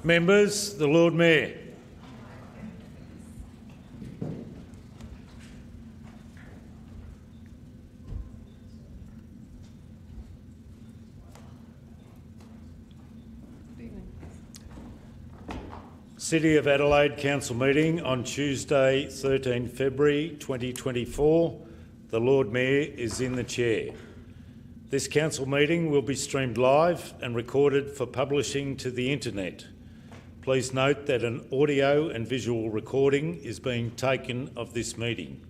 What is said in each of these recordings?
Members, the Lord Mayor. City of Adelaide Council meeting on Tuesday, 13 February 2024. The Lord Mayor is in the chair. This council meeting will be streamed live and recorded for publishing to the internet. Please note that an audio and visual recording is being taken of this meeting.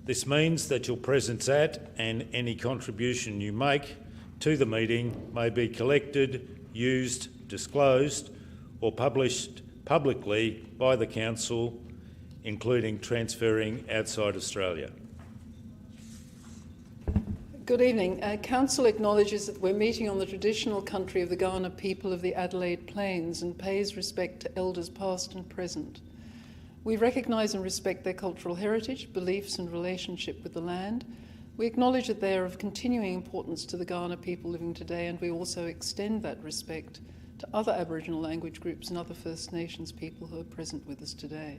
This means that your presence at and any contribution you make to the meeting may be collected, used, disclosed or published publicly by the Council, including transferring outside Australia. Good evening. Council acknowledges that we're meeting on the traditional country of the Kaurna people of the Adelaide Plains and pays respect to elders past and present. We recognise and respect their cultural heritage, beliefs and relationship with the land. We acknowledge that they are of continuing importance to the Kaurna people living today, and we also extend that respect to other Aboriginal language groups and other First Nations people who are present with us today.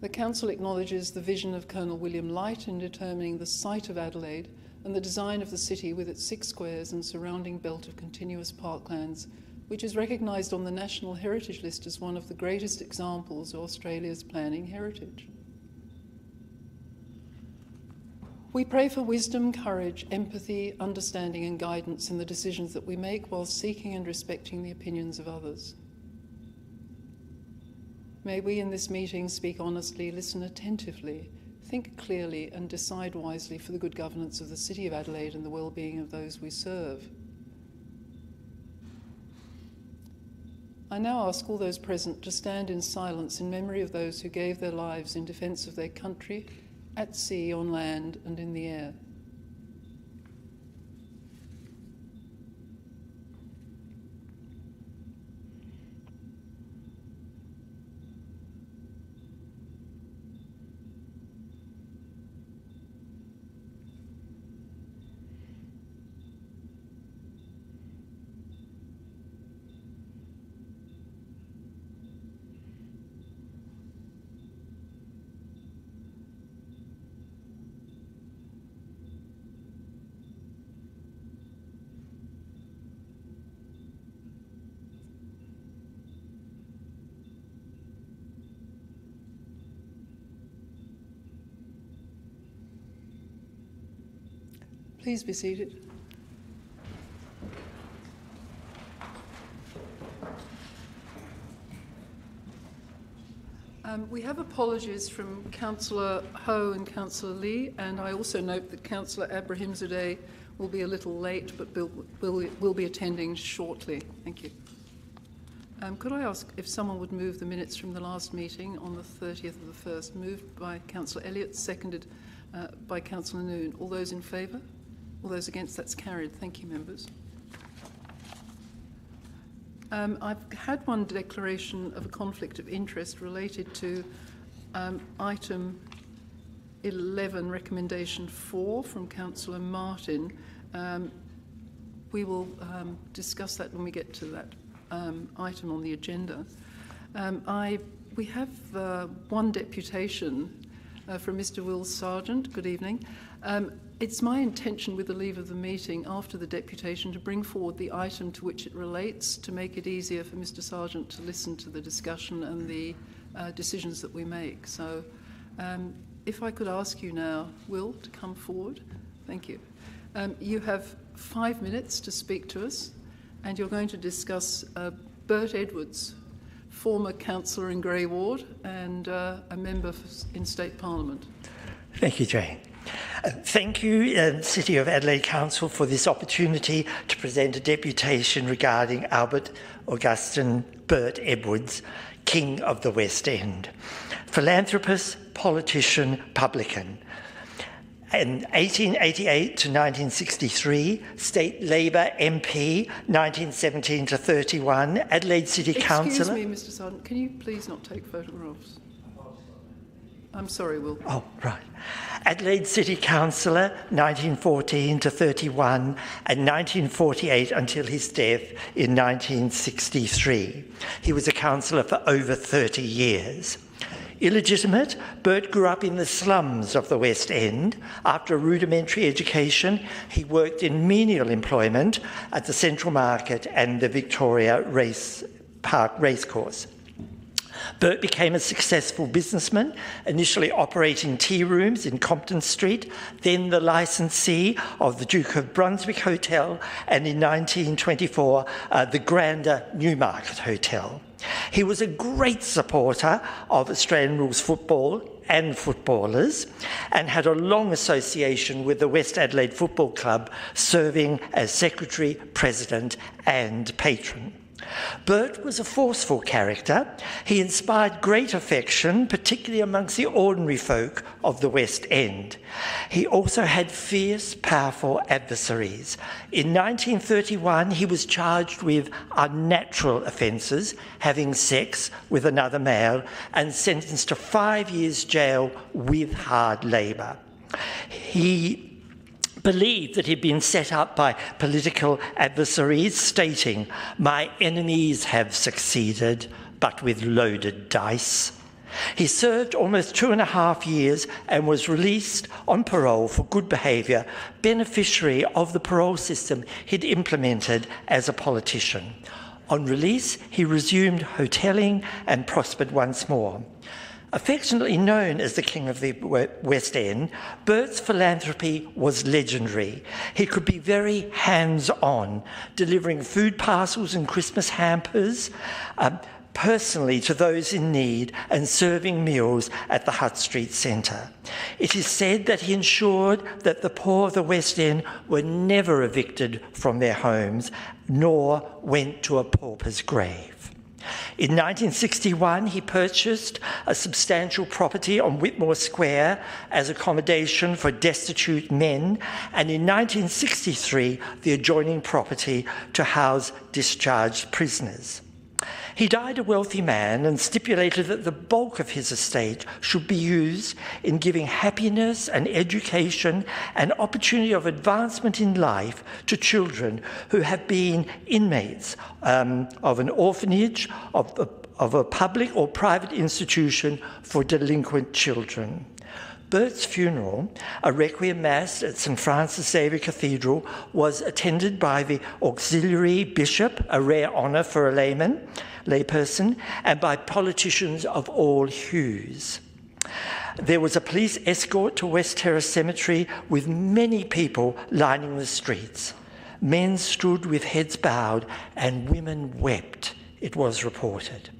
The Council acknowledges the vision of Colonel William Light in determining the site of Adelaide and the design of the city with its 6 squares and surrounding belt of continuous parklands, which is recognised on the National Heritage List as one of the greatest examples of Australia's planning heritage. We pray for wisdom, courage, empathy, understanding and guidance in the decisions that we make while seeking and respecting the opinions of others. May we in this meeting speak honestly, listen attentively, think clearly and decide wisely for the good governance of the City of Adelaide and the well-being of those we serve. I now ask all those present to stand in silence in memory of those who gave their lives in defence of their country, at sea, on land and in the air. Please be seated. We have apologies from Councillor Ho and Councillor Lee, and I also note that Councillor Abrahimzadeh will be a little late, but will be attending shortly. Thank you. Could I ask if someone would move the minutes from the last meeting on the 30th of the 1st, moved by Councillor Elliott, seconded by Councillor Noon. All those in favour? All those against? That's carried. Thank you, members. I've had one declaration of a conflict of interest related to item 11, recommendation 4 from Councillor Martin. We will discuss that when we get to that item on the agenda. We have one deputation from Mr. Will Sargent. Good evening. It's my intention, with the leave of the meeting after the deputation, to bring forward the item to which it relates to make it easier for Mr. Sargent to listen to the discussion and the decisions that we make. So if I could ask you now, Will, to come forward. Thank you. You have 5 minutes to speak to us, and you're going to discuss Bert Edwards, former councillor in Grey Ward and a member in State Parliament. Thank you, Jane. Thank you, City of Adelaide Council, for this opportunity to present a deputation regarding Albert Augustin Bert Edwards, King of the West End. Philanthropist, politician, publican. In 1888 to 1963, State Labor MP, 1917 to 31, Adelaide City Councillor. Excuse me, Mr. Sargent, can you please not take photographs? I'm sorry, Will. Oh, right. Adelaide City Councillor, 1914 to 31, and 1948 until his death in 1963. He was a councillor for over 30 years. Illegitimate, Bert grew up in the slums of the West End. After a rudimentary education, he worked in menial employment at the Central Market and the Victoria Park Racecourse. Bert became a successful businessman, initially operating tea rooms in Compton Street, then the licensee of the Duke of Brunswick Hotel, and in 1924, the grander Newmarket Hotel. He was a great supporter of Australian rules football and footballers, and had a long association with the West Adelaide Football Club, serving as secretary, president, and patron. Bert was a forceful character. He inspired great affection, particularly amongst the ordinary folk of the West End. He also had fierce, powerful adversaries. In 1931, he was charged with unnatural offences, having sex with another male, and sentenced to 5 years' jail with hard labour. He believed that he'd been set up by political adversaries, stating, "My enemies have succeeded, but with loaded dice." He served almost 2.5 years and was released on parole for good behaviour, beneficiary of the parole system he'd implemented as a politician. On release, he resumed hotelling and prospered once more. Affectionately known as the King of the West End, Bert's philanthropy was legendary. He could be very hands-on, delivering food parcels and Christmas hampers personally to those in need and serving meals at the Hutt Street Centre. It is said that he ensured that the poor of the West End were never evicted from their homes, nor went to a pauper's grave. In 1961, he purchased a substantial property on Whitmore Square as accommodation for destitute men, and in 1963, the adjoining property to house discharged prisoners. He died a wealthy man and stipulated that the bulk of his estate should be used in giving happiness and education and opportunity of advancement in life to children who have been inmates of an orphanage, of a public or private institution for delinquent children. Bert's funeral, a requiem mass at St Francis Xavier Cathedral, was attended by the auxiliary bishop, a rare honour for a layperson, and by politicians of all hues. There was a police escort to West Terrace Cemetery with many people lining the streets. Men stood with heads bowed and women wept, it was reported.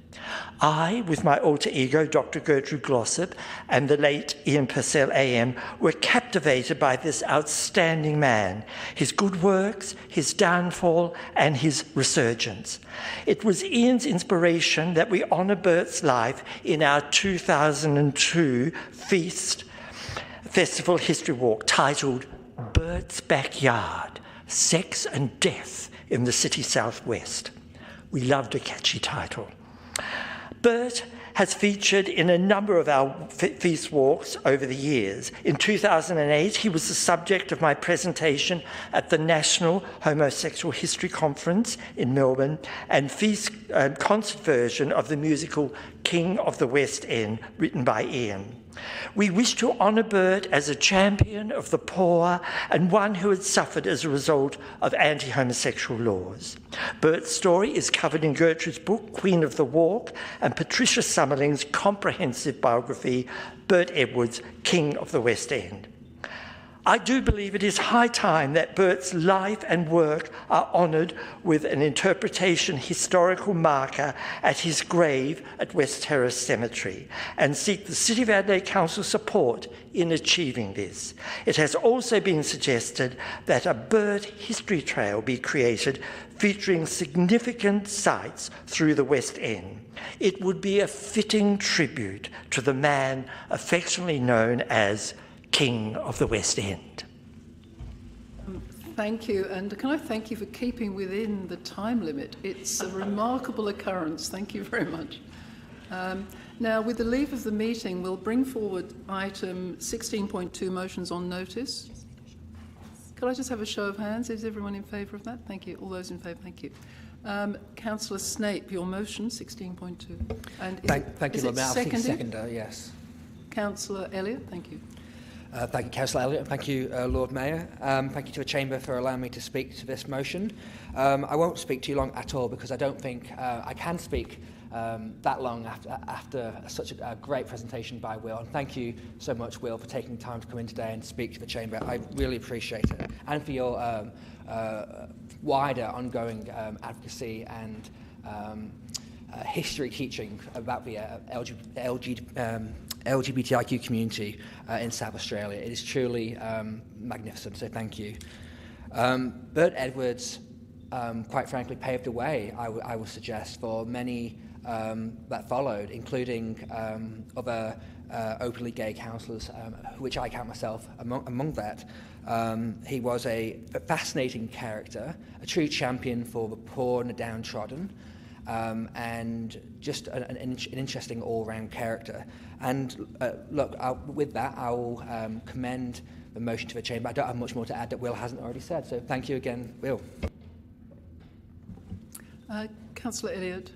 I, with my alter ego, Dr. Gertrude Glossop, and the late Ian Purcell AM, were captivated by this outstanding man, his good works, his downfall, and his resurgence. It was Ian's inspiration that we honour Bert's life in our 2002 Festival History Walk titled Bert's Backyard, Sex and Death in the City Southwest. We loved a catchy title. Bert has featured in a number of our feast walks over the years. In 2008, he was the subject of my presentation at the National Homosexual History Conference in Melbourne and feast concert version of the musical King of the West End, written by Ian. We wish to honour Bert as a champion of the poor and one who had suffered as a result of anti-homosexual laws. Bert's story is covered in Gertrude's book, Queen of the Walk, and Patricia Summerling's comprehensive biography, Bert Edwards, King of the West End. I do believe it is high time that Bert's life and work are honoured with an interpretation historical marker at his grave at West Terrace Cemetery, and seek the City of Adelaide Council support in achieving this. It has also been suggested that a Bert history trail be created featuring significant sites through the West End. It would be a fitting tribute to the man affectionately known as King of the West End. Thank you, and can I thank you for keeping within the time limit? It's a remarkable occurrence. Thank you very much. Now, with the leave of the meeting, we'll bring forward item 16.2, motions on notice. Could I just have a show of hands? Is everyone in favour of that? Thank you. All those in favour, thank you. Councillor Snape, your motion, 16.2. And thank you, Lord Mayor. I'll seconder, yes. Councillor Elliott, thank you. Thank you, Councillor Elliott. Thank you, Lord Mayor. Thank you to the Chamber for allowing me to speak to this motion. I won't speak too long at all because I don't think I can speak that long after such a great presentation by Will. And thank you so much, Will, for taking the time to come in today and speak to the Chamber. I really appreciate it. And for your wider ongoing advocacy and history teaching about the LGBTIQ community in South Australia. It is truly magnificent, so thank you. Bert Edwards, quite frankly, paved the way, I would suggest, for many that followed, including other openly gay councillors, which I count myself among that. He was a fascinating character, a true champion for the poor and the downtrodden, and just an interesting all-round character. And look, with that, I will commend the motion to the Chamber. I don't have much more to add that Will hasn't already said, so thank you again, Will. Councillor Elliott.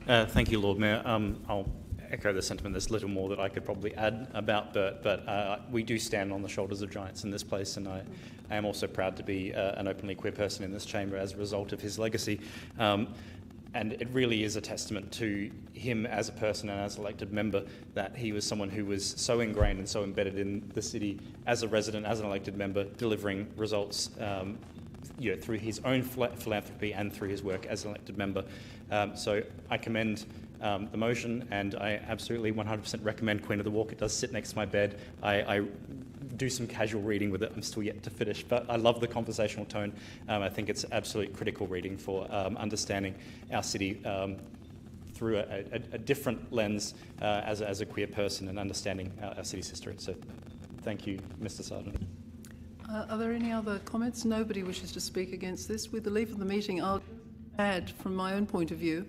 Thank you, Lord Mayor. I'll echo the sentiment. There's little more that I could probably add about Bert, but we do stand on the shoulders of giants in this place, and I am also proud to be an openly queer person in this chamber as a result of his legacy. And it really is a testament to him as a person and as elected member that he was someone who was so ingrained and so embedded in the city as a resident, as an elected member, delivering results through his own philanthropy and through his work as an elected member. So I commend the motion, and I absolutely 100% recommend Queen of the Walk. It does sit next to my bed. I do some casual reading with it. I'm still yet to finish, but I love the conversational tone. I think it's absolutely critical reading for understanding our city through a different lens as a queer person and understanding our city's history. So thank you, Mr. Sargent. Are there any other comments? Nobody wishes to speak against this. With the leave of the meeting, I'll add from my own point of view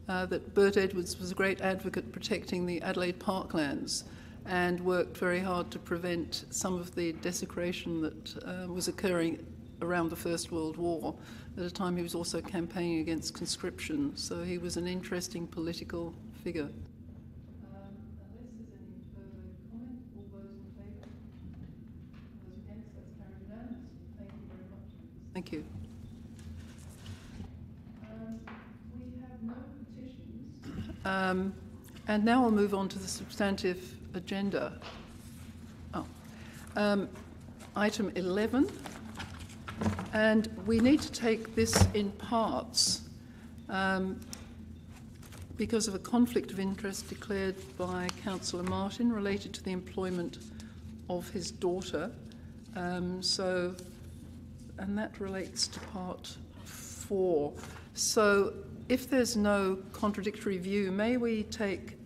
that Bert Edwards was a great advocate protecting the Adelaide parklands and worked very hard to prevent some of the desecration that was occurring around the First World War. At a time he was also campaigning against conscription, so he was an interesting political figure. Thank you. We have no petitions. And now we'll move on to the substantive agenda. Item 11. And we need to take this in parts because of a conflict of interest declared by Councillor Martin related to the employment of his daughter. And that relates to part 4. So if there's no contradictory view, may we take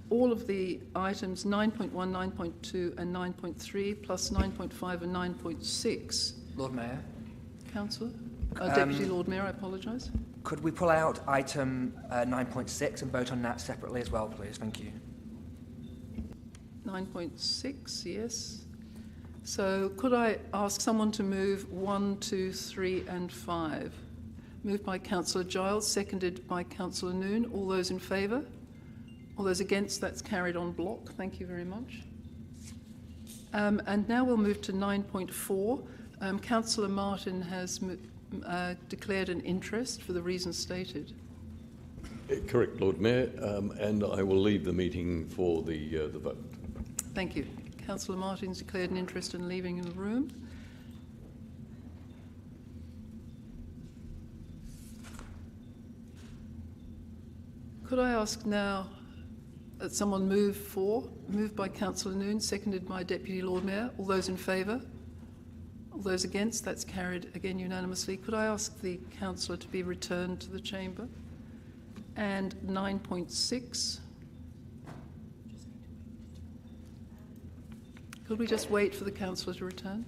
all of the items 9.1, 9.2 and 9.3 plus 9.5 and 9.6? Lord Mayor. Councillor? Deputy Lord Mayor, I apologise. Could we pull out item 9.6 and vote on that separately as well, please? Thank you. 9.6, yes. So could I ask someone to move 1, 2, 3 and 5? Moved by Councillor Giles, seconded by Councillor Noon. All those in favour? All those against? That's carried on block. Thank you very much. And now we'll move to 9.4. Councillor Martin has declared an interest for the reasons stated. Correct, Lord Mayor, and I will leave the meeting for the vote. Thank you. Councillor Martin's declared an interest in leaving the room. Could I ask now that someone move for? Moved by Councillor Noon, seconded by Deputy Lord Mayor. All those in favour? All those against? That's carried again unanimously. Could I ask the councillor to be returned to the chamber? And 9.6. Could we just wait for the councillor to return?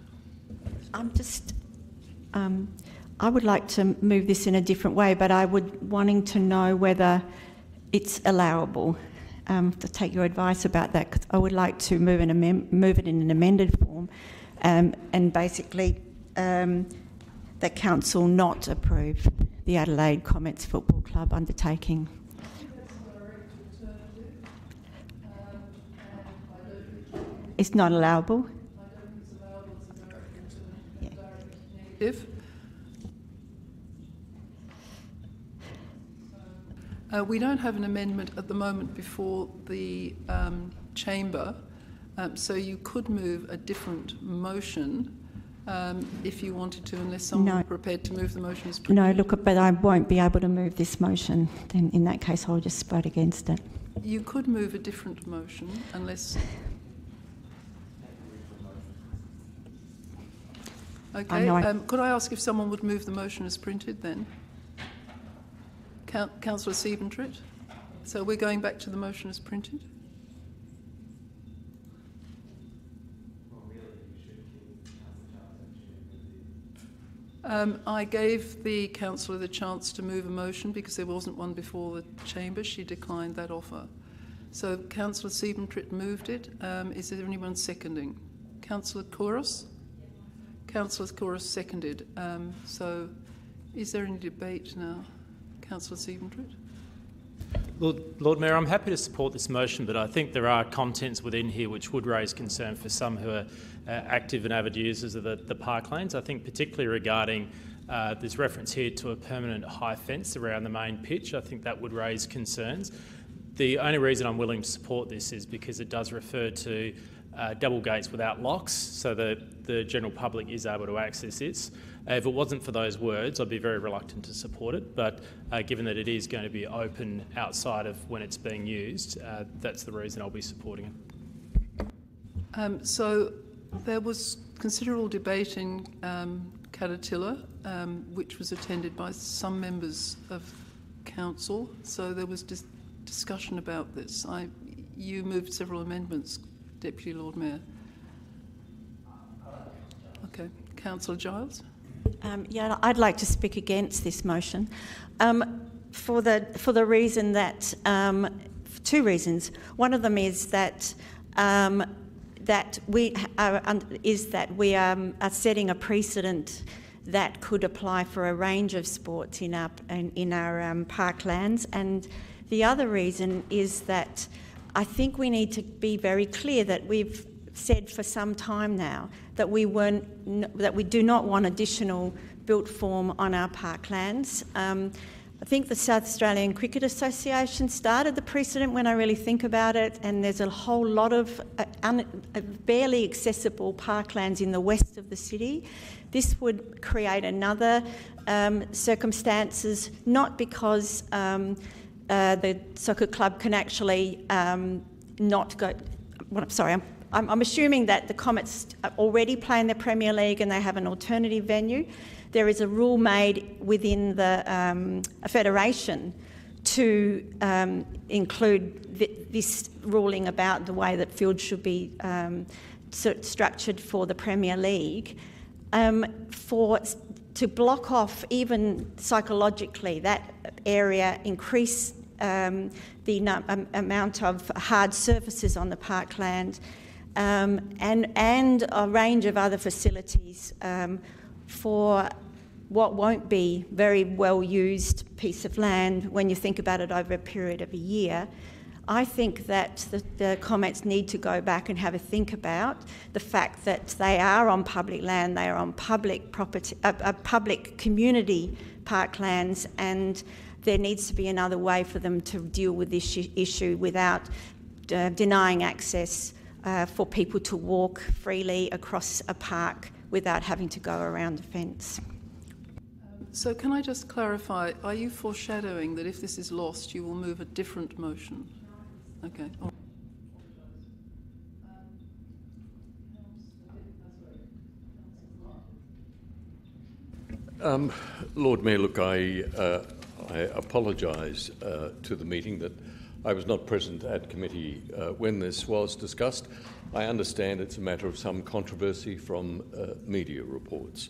I would like to move this in a different way, but I would wanting to know whether it's allowable. To take your advice about that, 'cause I would like to move it in an amended form, and basically that council not approve the Adelaide Comets Football Club undertaking. It's not allowable. If we don't have an amendment at the moment before the chamber, so you could move a different motion if you wanted to, unless someone were prepared to move the motion as printed. No, look, but I won't be able to move this motion. Then in that case, I'll just vote against it. You could move a different motion unless... Okay, could I ask if someone would move the motion as printed then? Councillor Siebentrit. So we're going back to the motion as printed? I gave the councillor the chance to move a motion because there wasn't one before the chamber. She declined that offer. So Councillor Siebentrit moved it. Is there anyone seconding? Councillor Kouros? Councillor Kouros seconded. So is there any debate now? Councillor Siebentrit? Lord Mayor, I'm happy to support this motion, but I think there are contents within here which would raise concern for some who are active and avid users of the parklands. I think particularly regarding this reference here to a permanent high fence around the main pitch. I think that would raise concerns. The only reason I'm willing to support this is because it does refer to double gates without locks, so that the general public is able to access this. If it wasn't for those words, I'd be very reluctant to support it, but given that it is going to be open outside of when it's being used, that's the reason I'll be supporting it. So there was considerable debate in Catatilla, which was attended by some members of council, so there was discussion about this. You moved several amendments, Deputy Lord Mayor. Okay, Councillor Giles. Yeah, I'd like to speak against this motion for the reason that two reasons. One of them is that we are setting a precedent that could apply for a range of sports in our parklands, and the other reason is that I think we need to be very clear that we've said for some time now that we do not want additional built form on our parklands. I think the South Australian Cricket Association started the precedent when I really think about it, and there's a whole lot of barely accessible parklands in the west of the city. This would create another circumstances, not because the soccer club can actually not go... Well, sorry, I'm assuming that the Comets already play in the Premier League and they have an alternative venue. There is a rule made within the federation to include this ruling about the way that fields should be structured for the Premier League, to block off even psychologically that area, increase the amount of hard surfaces on the parkland, and a range of other facilities for what won't be very well used piece of land when you think about it over a period of a year. I think that the Comets need to go back and have a think about the fact that they are on public land, they are on public property, public community parklands, and there needs to be another way for them to deal with this issue without denying access for people to walk freely across a park without having to go around the fence. So can I just clarify, are you foreshadowing that if this is lost, you will move a different motion? Okay. Lord Mayor, look, I apologise to the meeting that I was not present at committee when this was discussed. I understand it's a matter of some controversy from media reports.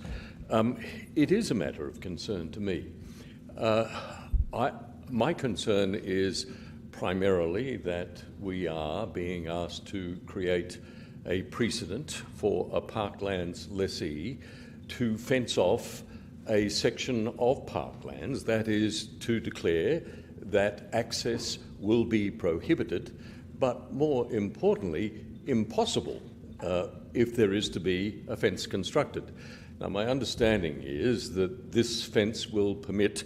It is a matter of concern to me. My concern is primarily that we are being asked to create a precedent for a parklands lessee to fence off a section of parklands, that is, to declare that access will be prohibited, but more importantly, impossible if there is to be a fence constructed. Now, my understanding is that this fence will permit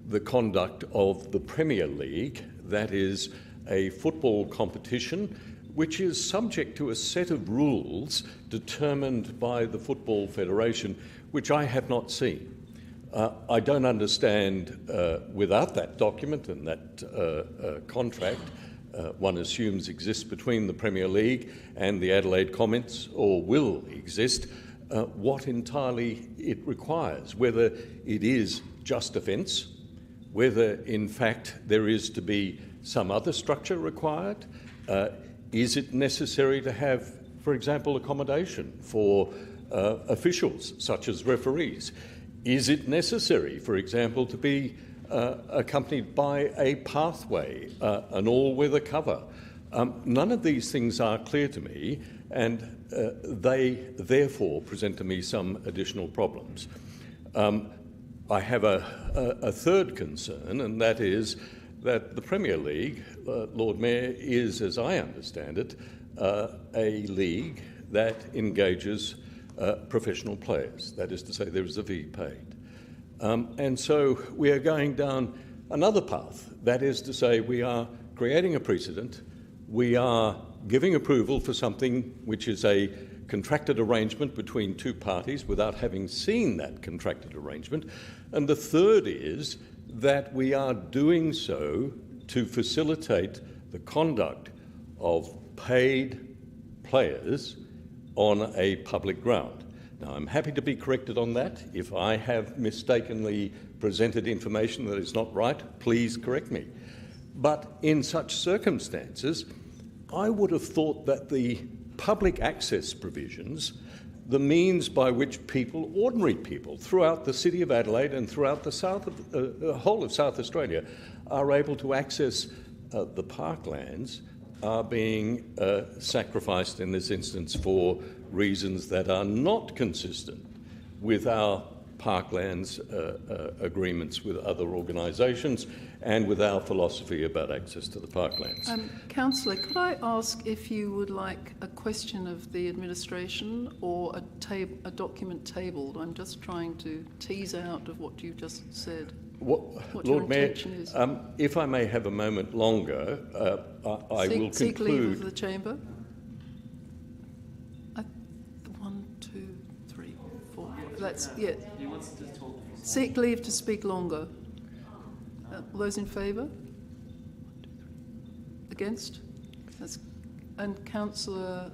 the conduct of the Premier League, that is, a football competition which is subject to a set of rules determined by the Football Federation, which I have not seen. I don't understand, without that document and that contract, one assumes exists between the Premier League and the Adelaide Comments, or will exist, what entirely it requires, whether it is just a fence, whether in fact there is to be some other structure required. Is it necessary to have, for example, accommodation for officials such as referees? Is it necessary, for example, to be accompanied by a pathway, an all-weather cover? None of these things are clear to me, and they therefore present to me some additional problems. I have a third concern, and that is that the Premier League, Lord Mayor, is, as I understand it, a league that engages professional players. That is to say, there is a fee paid. And so we are going down another path. That is to say, we are creating a precedent. We are giving approval for something which is a contracted arrangement between two parties without having seen that contracted arrangement. And the third is that we are doing so to facilitate the conduct of paid players on a public ground. Now, I'm happy to be corrected on that. If I have mistakenly presented information that is not right, please correct me. But in such circumstances, I would have thought that the public access provisions, the means by which people, ordinary people, throughout the City of Adelaide and throughout the whole of South Australia, are able to access the parklands, are being sacrificed in this instance for reasons that are not consistent with our parklands agreements with other organisations and with our philosophy about access to the parklands. Councillor, could I ask if you would like a question of the administration or a document tabled? I'm just trying to tease out of what you just said. What Lord Mayor, is. if I may have a moment longer, I will seek conclude. Leave of the chamber. 1, 2, 3, 4. That's yeah. He wants to talk. Seek leave to speak longer. All those in favour? Against? And Councillor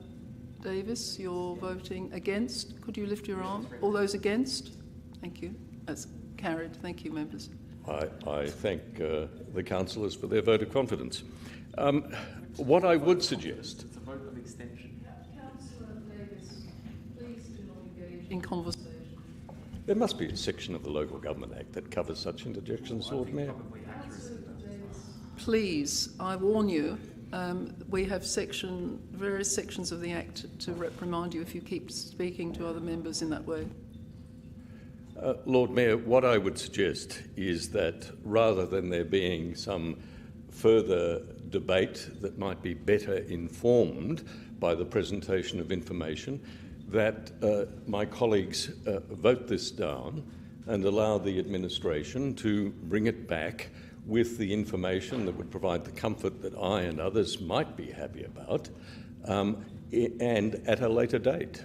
Davis, you're voting against. Could you lift your arm? All those against? Thank you. That's carried. Thank you, members. I thank the councillors for their vote of confidence. What I would suggest... It's a vote of extension. Councillor Davis, please do not engage in conversation. There must be a section of the Local Government Act that covers such interjections, Lord Mayor. Please, I warn you, we have various sections of the Act to reprimand you if you keep speaking to other members in that way. Lord Mayor, what I would suggest is that rather than there being some further debate that might be better informed by the presentation of information, that my colleagues vote this down and allow the administration to bring it back with the information that would provide the comfort that I and others might be happy about, and at a later date.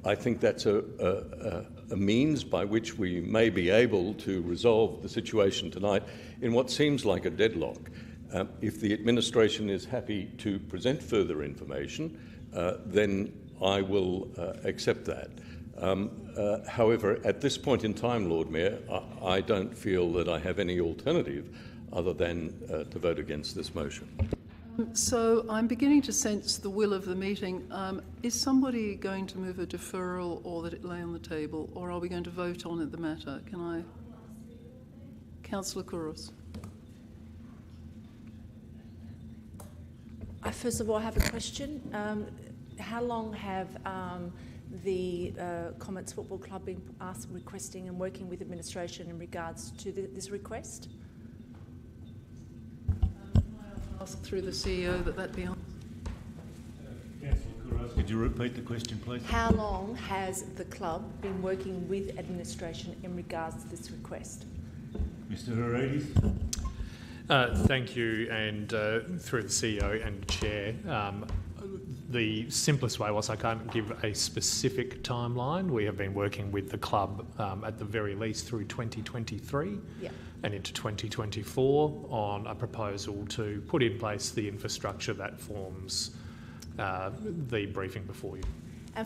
I think that's a means by which we may be able to resolve the situation tonight in what seems like a deadlock. If the administration is happy to present further information, then I will accept that. However, at this point in time, Lord Mayor, I don't feel that I have any alternative other than to vote against this motion. So I'm beginning to sense the will of the meeting. Is somebody going to move a deferral or that it lay on the table, or are we going to vote on it, the matter? Can I? Councillor Kouros. First of all, I have a question. How long have the Comets Football Club been requesting and working with administration in regards to this request? I'll ask through the CEO that be answered. Councillor Couros, could you repeat the question, please? How long has the club been working with administration in regards to this request? Mr Herides. Thank you, and through the CEO and Chair, the simplest way, whilst I can't give a specific timeline, we have been working with the club at the very least through 2023 and into 2024 on a proposal to put in place the infrastructure that forms the briefing before you. And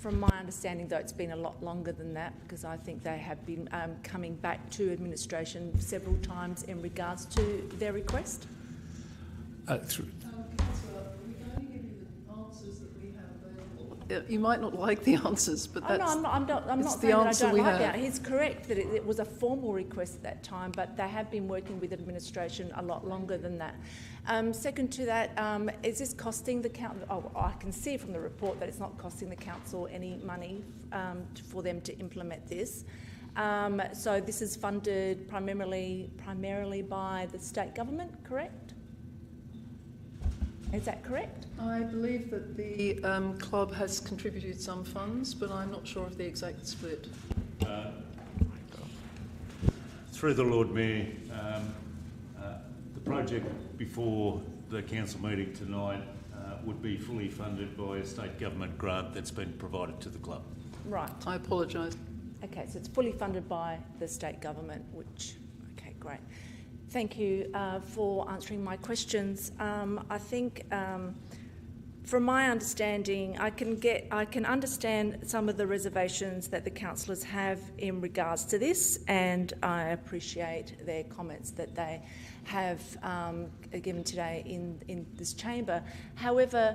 from my understanding, though, it's been a lot longer than that, because I think they have been coming back to administration several times in regards to their request. Councillor, we can only give you the answers that we have available. You might not like the answers, but that's I'm not saying that I don't like that. He's correct that it was a formal request at that time, but they have been working with administration a lot longer than that. Second to that, is this costing the council? Oh, I can see from the report that it's not costing the council any money for them to implement this. So this is funded primarily by the state government, correct? Is that correct? I believe that the club has contributed some funds, but I'm not sure of the exact split. Through the Lord Mayor, the project before the council meeting tonight would be fully funded by a state government grant that's been provided to the club. Right. I apologise. Okay, so it's fully funded by the state government, which, okay, great. Thank you for answering my questions. I think from my understanding, I can understand some of the reservations that the councillors have in regards to this, and I appreciate their comments that they have given today in this chamber. However,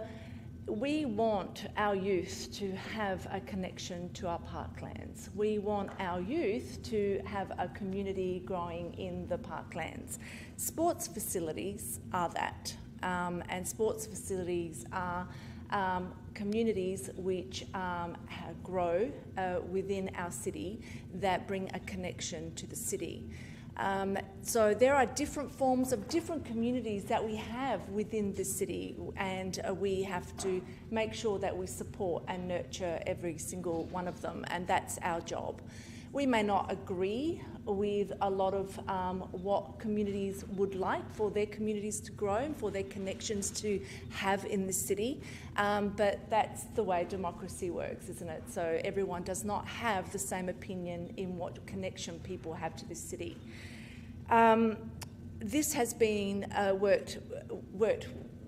we want our youth to have a connection to our parklands. We want our youth to have a community growing in the parklands. Sports facilities are that. And sports facilities are communities which grow within our city that bring a connection to the city. So there are different forms of different communities that we have within the city, and we have to make sure that we support and nurture every single one of them, and that's our job. We may not agree with a lot of what communities would like for their communities to grow and for their connections to have in the city, but that's the way democracy works, isn't it? So everyone does not have the same opinion in what connection people have to this city. This has been worked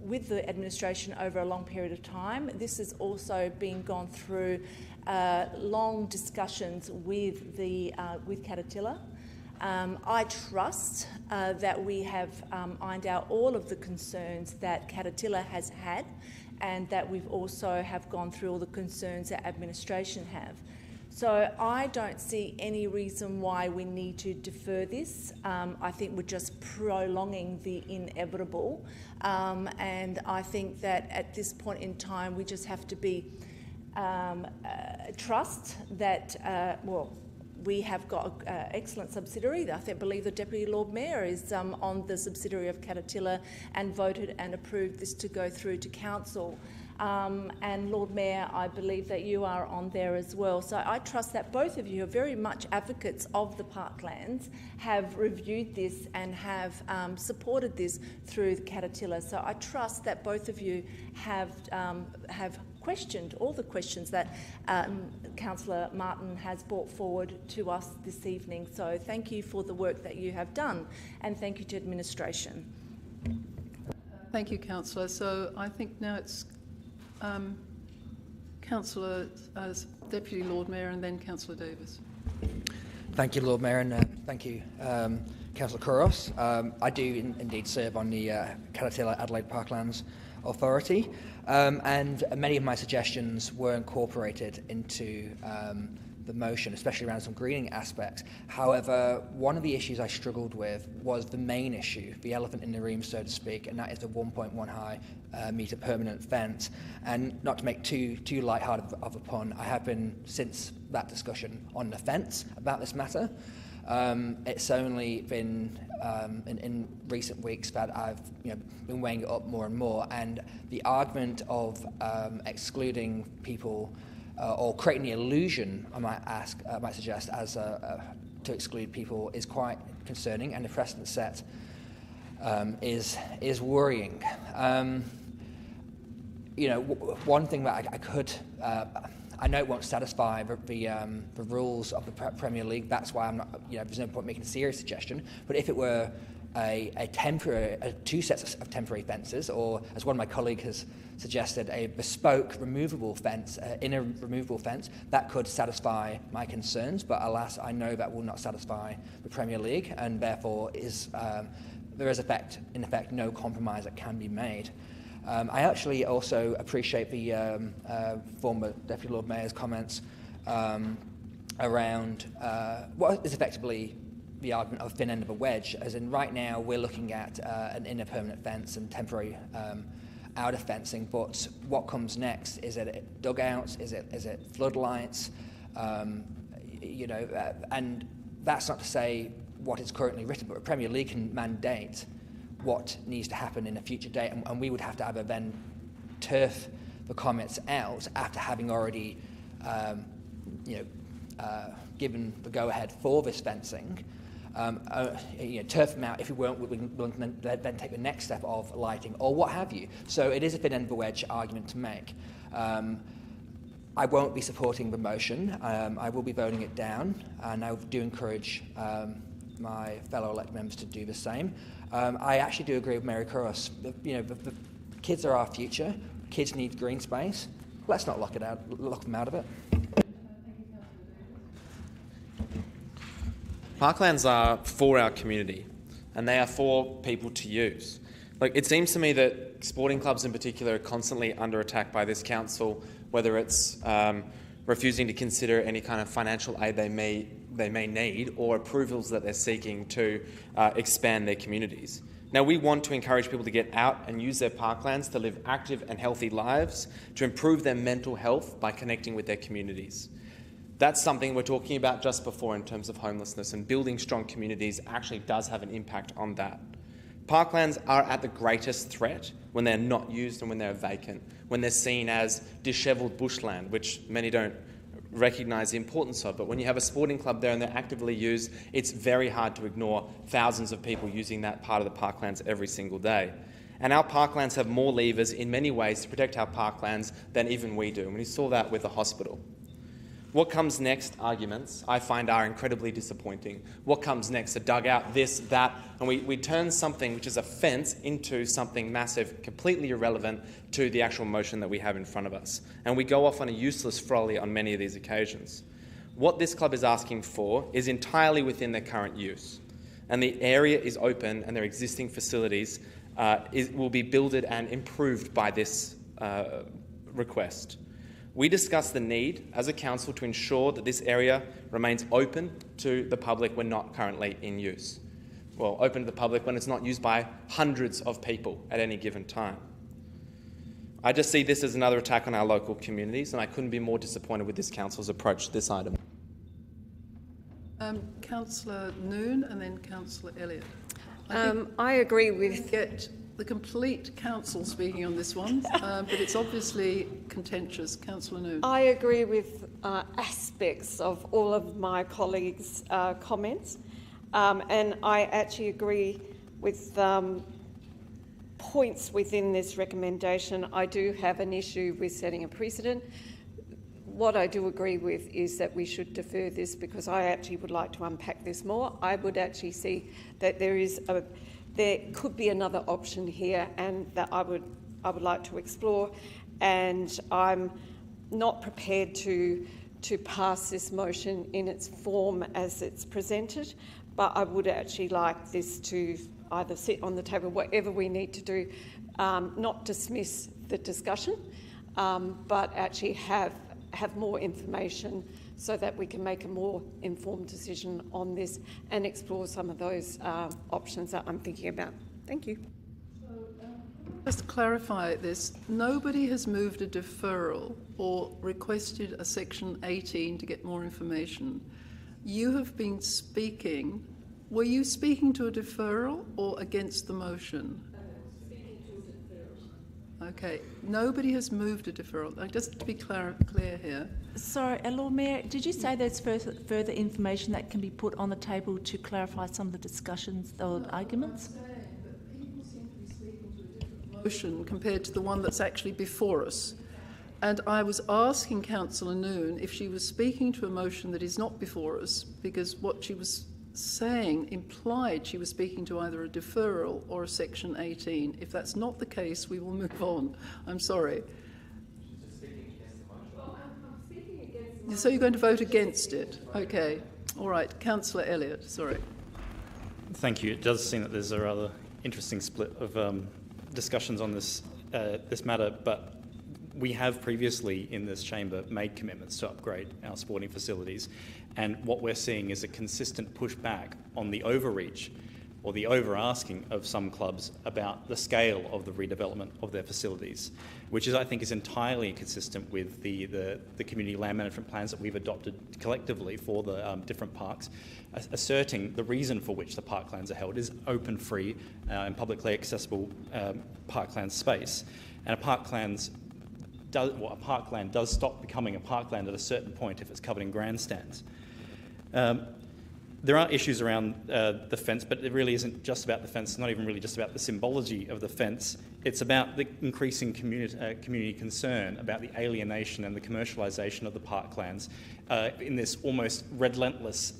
with the administration over a long period of time. This has also been gone through long discussions with Caterpillar. I trust that we have ironed out all of the concerns that Caterpillar has had, and that we've also have gone through all the concerns that administration have. So I don't see any reason why we need to defer this. I think we're just prolonging the inevitable, and I think that at this point in time we just have to be trust that, we have got an excellent subsidiary. I believe the Deputy Lord Mayor is on the subsidiary of Caterpillar and voted and approved this to go through to Council. And Lord Mayor, I believe that you are on there as well. So I trust that both of you are very much advocates of the parklands, have reviewed this and have supported this through the Caterpillar. So I trust that both of you have questioned all the questions that Councillor Martin has brought forward to us this evening. So thank you for the work that you have done, and thank you to administration. Thank you, Councillor. So I think now it's Councillor as Deputy Lord Mayor and then Councillor Davis. Thank you, Lord Mayor, and thank you, Councillor Couros. I do indeed serve on the Caterpillar Adelaide Parklands Authority, and many of my suggestions were incorporated into the motion, especially around some greening aspects. However, one of the issues I struggled with was the main issue, the elephant in the room, so to speak, and that is the 1.1 high metre permanent fence. And not to make too lighthearted of a pun, I have been, since that discussion, on the fence about this matter. It's only been in recent weeks that I've been weighing it up more and more, and the argument of excluding people or creating the illusion, I might suggest, as to exclude people is quite concerning, and the precedent set is worrying. One thing that I could. I know it won't satisfy the rules of the Premier League. That's why I'm not. There's no point making a serious suggestion. But if it were two sets of temporary fences, or as one of my colleagues has suggested, a bespoke removable fence, inner removable fence, that could satisfy my concerns. But alas, I know that will not satisfy the Premier League, and therefore there is in effect no compromise that can be made. I actually also appreciate the former Deputy Lord Mayor's comments around what is effectively the argument of a thin end of a wedge, as in right now we're looking at an inner permanent fence and temporary outer fencing, but what comes next? Is it dugouts? Is it floodlights? And that's not to say what is currently written, but the Premier League can mandate what needs to happen in a future date, and we would have to either then turf the comments out after having already given the go-ahead for this fencing, turf them out if we weren't willing to then take the next step of lighting or what have you. So it is a thin end of a wedge argument to make. I won't be supporting the motion. I will be voting it down, and I do encourage my fellow elected members to do the same. I actually do agree with Mary Curros. The kids are our future. Kids need green space. Let's not lock them out of it. Parklands are for our community, and they are for people to use. It seems to me that sporting clubs in particular are constantly under attack by this council, whether it's refusing to consider any kind of financial aid they may need, or approvals that they're seeking to expand their communities. Now, we want to encourage people to get out and use their parklands to live active and healthy lives, to improve their mental health by connecting with their communities. That's something we're talking about just before in terms of homelessness, and building strong communities actually does have an impact on that. Parklands are at the greatest threat when they're not used and when they're vacant, when they're seen as dishevelled bushland, which many don't recognise the importance of. But when you have a sporting club there and they're actively used, it's very hard to ignore thousands of people using that part of the parklands every single day. And our parklands have more levers in many ways to protect our parklands than even we do. And we saw that with the hospital. What comes next arguments I find are incredibly disappointing. What comes next? A dugout, this, that, and we turn something which is a fence into something massive, completely irrelevant to the actual motion that we have in front of us. And we go off on a useless frolic on many of these occasions. What this club is asking for is entirely within their current use. And the area is open, and their existing facilities will be builded and improved by this request. We discussed the need as a council to ensure that this area remains open to the public when not currently in use. Well, open to the public when it's not used by hundreds of people at any given time. I just see this as another attack on our local communities, and I couldn't be more disappointed with this council's approach to this item. Councillor Noon and then Councillor Elliott. I agree with... Get the complete council speaking on this one, but it's obviously contentious. Councillor Noon. I agree with aspects of all of my colleagues' comments, and I actually agree with points within this recommendation. I do have an issue with setting a precedent. What I do agree with is that we should defer this, because I actually would like to unpack this more. I would actually see that there could be another option here, and that I would like to explore, and I'm not prepared to pass this motion in its form as it's presented, but I would actually like this to either sit on the table, whatever we need to do, not dismiss the discussion, but actually have more information so that we can make a more informed decision on this and explore some of those options that I'm thinking about. Thank you. Just to clarify this, nobody has moved a deferral or requested a section 18 to get more information. You have been speaking. Were you speaking to a deferral or against the motion? Speaking to a deferral. Okay. Nobody has moved a deferral. Just to be clear here. Sorry, Lord Mayor, did you say there's further information that can be put on the table to clarify some of the discussions or arguments? Motion compared to the one that's actually before us. And I was asking Councillor Noon if she was speaking to a motion that is not before us, because what she was saying implied she was speaking to either a deferral or a section 18. If that's not the case, we will move on. I'm sorry. So you're going to vote against it? Okay. All right. Councillor Elliott, sorry. Thank you. It does seem that there's a rather interesting split of discussions on this matter, but we have previously in this chamber made commitments to upgrade our sporting facilities, and what we're seeing is a consistent pushback on the overreach or the over-asking of some clubs about the scale of the redevelopment of their facilities, which I think is entirely inconsistent with the community land management plans that we've adopted collectively for the different parks, asserting the reason for which the parklands are held is open, free and publicly accessible parkland space. And a parkland does stop becoming a parkland at a certain point if it's covered in grandstands. There are issues around the fence, but it really isn't just about the fence. It's not even really just about the symbology of the fence. It's about the increasing community concern about the alienation and the commercialisation of the parklands in this almost relentless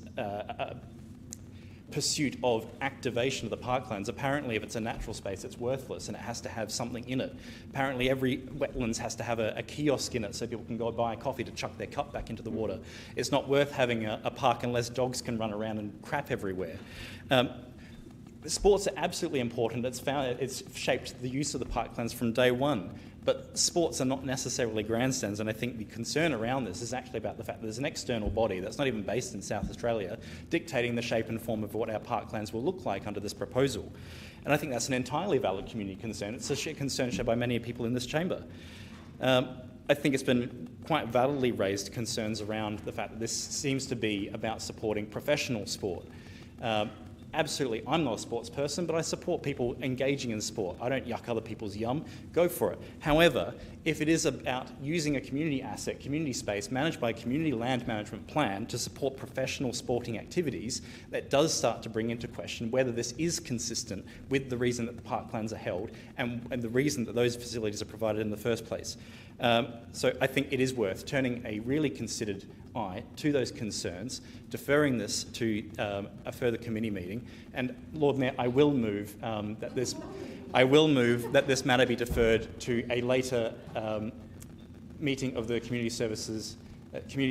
pursuit of activation of the parklands. Apparently, if it's a natural space, it's worthless and it has to have something in it. Apparently, every wetlands has to have a kiosk in it so people can go buy a coffee to chuck their cup back into the water. It's not worth having a park unless dogs can run around and crap everywhere. Sports are absolutely important. It's shaped the use of the parklands from day one. But sports are not necessarily grandstands, and I think the concern around this is actually about the fact that there's an external body that's not even based in South Australia dictating the shape and form of what our parklands will look like under this proposal. And I think that's an entirely valid community concern. It's a concern shared by many people in this chamber. I think it's been quite validly raised concerns around the fact that this seems to be about supporting professional sport. Absolutely, I'm not a sports person, but I support people engaging in sport. I don't yuck other people's yum. Go for it. However, if it is about using a community asset, community space, managed by a community land management plan to support professional sporting activities, that does start to bring into question whether this is consistent with the reason that the parklands are held and the reason that those facilities are provided in the first place. So I think it is worth turning a really considered eye to those concerns, deferring this to a further committee meeting. And Lord Mayor, I will move that this matter be deferred to a later meeting of the Community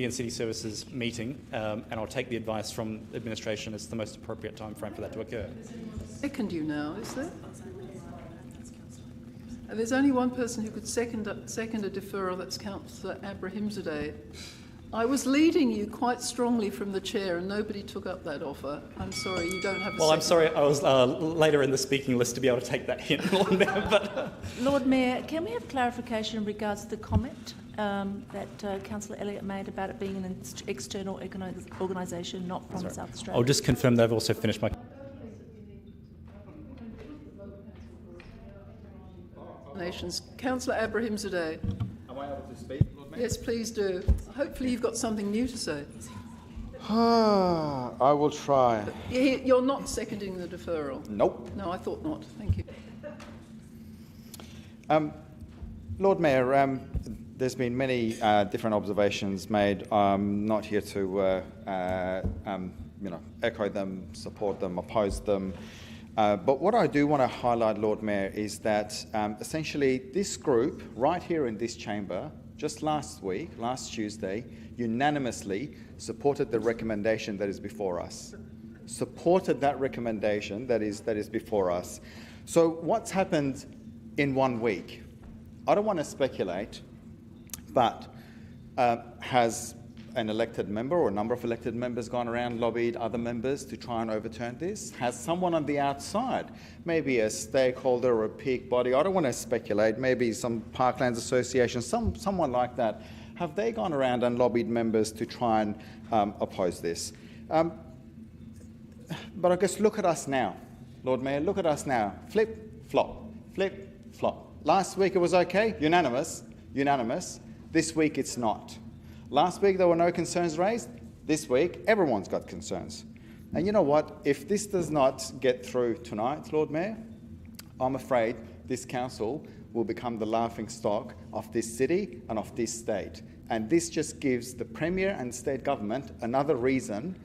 and City Services meeting, and I'll take the advice from administration as the most appropriate time frame for that to occur. Second you now, is there? There's only one person who could second a deferral, that's Councillor Abrahimzadeh. I was leading you quite strongly from the chair and nobody took up that offer. I'm sorry, you don't have a second. I'm sorry, I was later in the speaking list to be able to take that hint, Lord Mayor. Lord Mayor, can we have clarification in regards to the comment that Councillor Elliott made about it being an external organisation, not from South Australia? I'll just confirm that I've also finished my... Councillor Abrahimzadeh. Am I able to speak, Lord Mayor? Yes, please do. Hopefully you've got something new to say. I will try. You're not seconding the deferral? Nope. No, I thought not. Thank you. Lord Mayor, there's been many different observations made. I'm not here to echo them, support them, oppose them. But what I do want to highlight, Lord Mayor, is that essentially this group right here in this chamber, just last Tuesday, unanimously supported the recommendation that is before us. Supported that recommendation that is before us. So what's happened in 1 week? I don't want to speculate, but has an elected member or a number of elected members gone around, lobbied other members to try and overturn this? Has someone on the outside, maybe a stakeholder or a peak body, I don't want to speculate, maybe some Parklands Association, someone like that, have they gone around and lobbied members to try and oppose this? But I guess look at us now, Lord Mayor, look at us now. Flip, flop, flip, flop. Last week it was okay, unanimous. This week it's not. Last week there were no concerns raised. This week everyone's got concerns. And you know what? If this does not get through tonight, Lord Mayor, I'm afraid this council will become the laughing stock of this city and of this state. And this just gives the Premier and state government another reason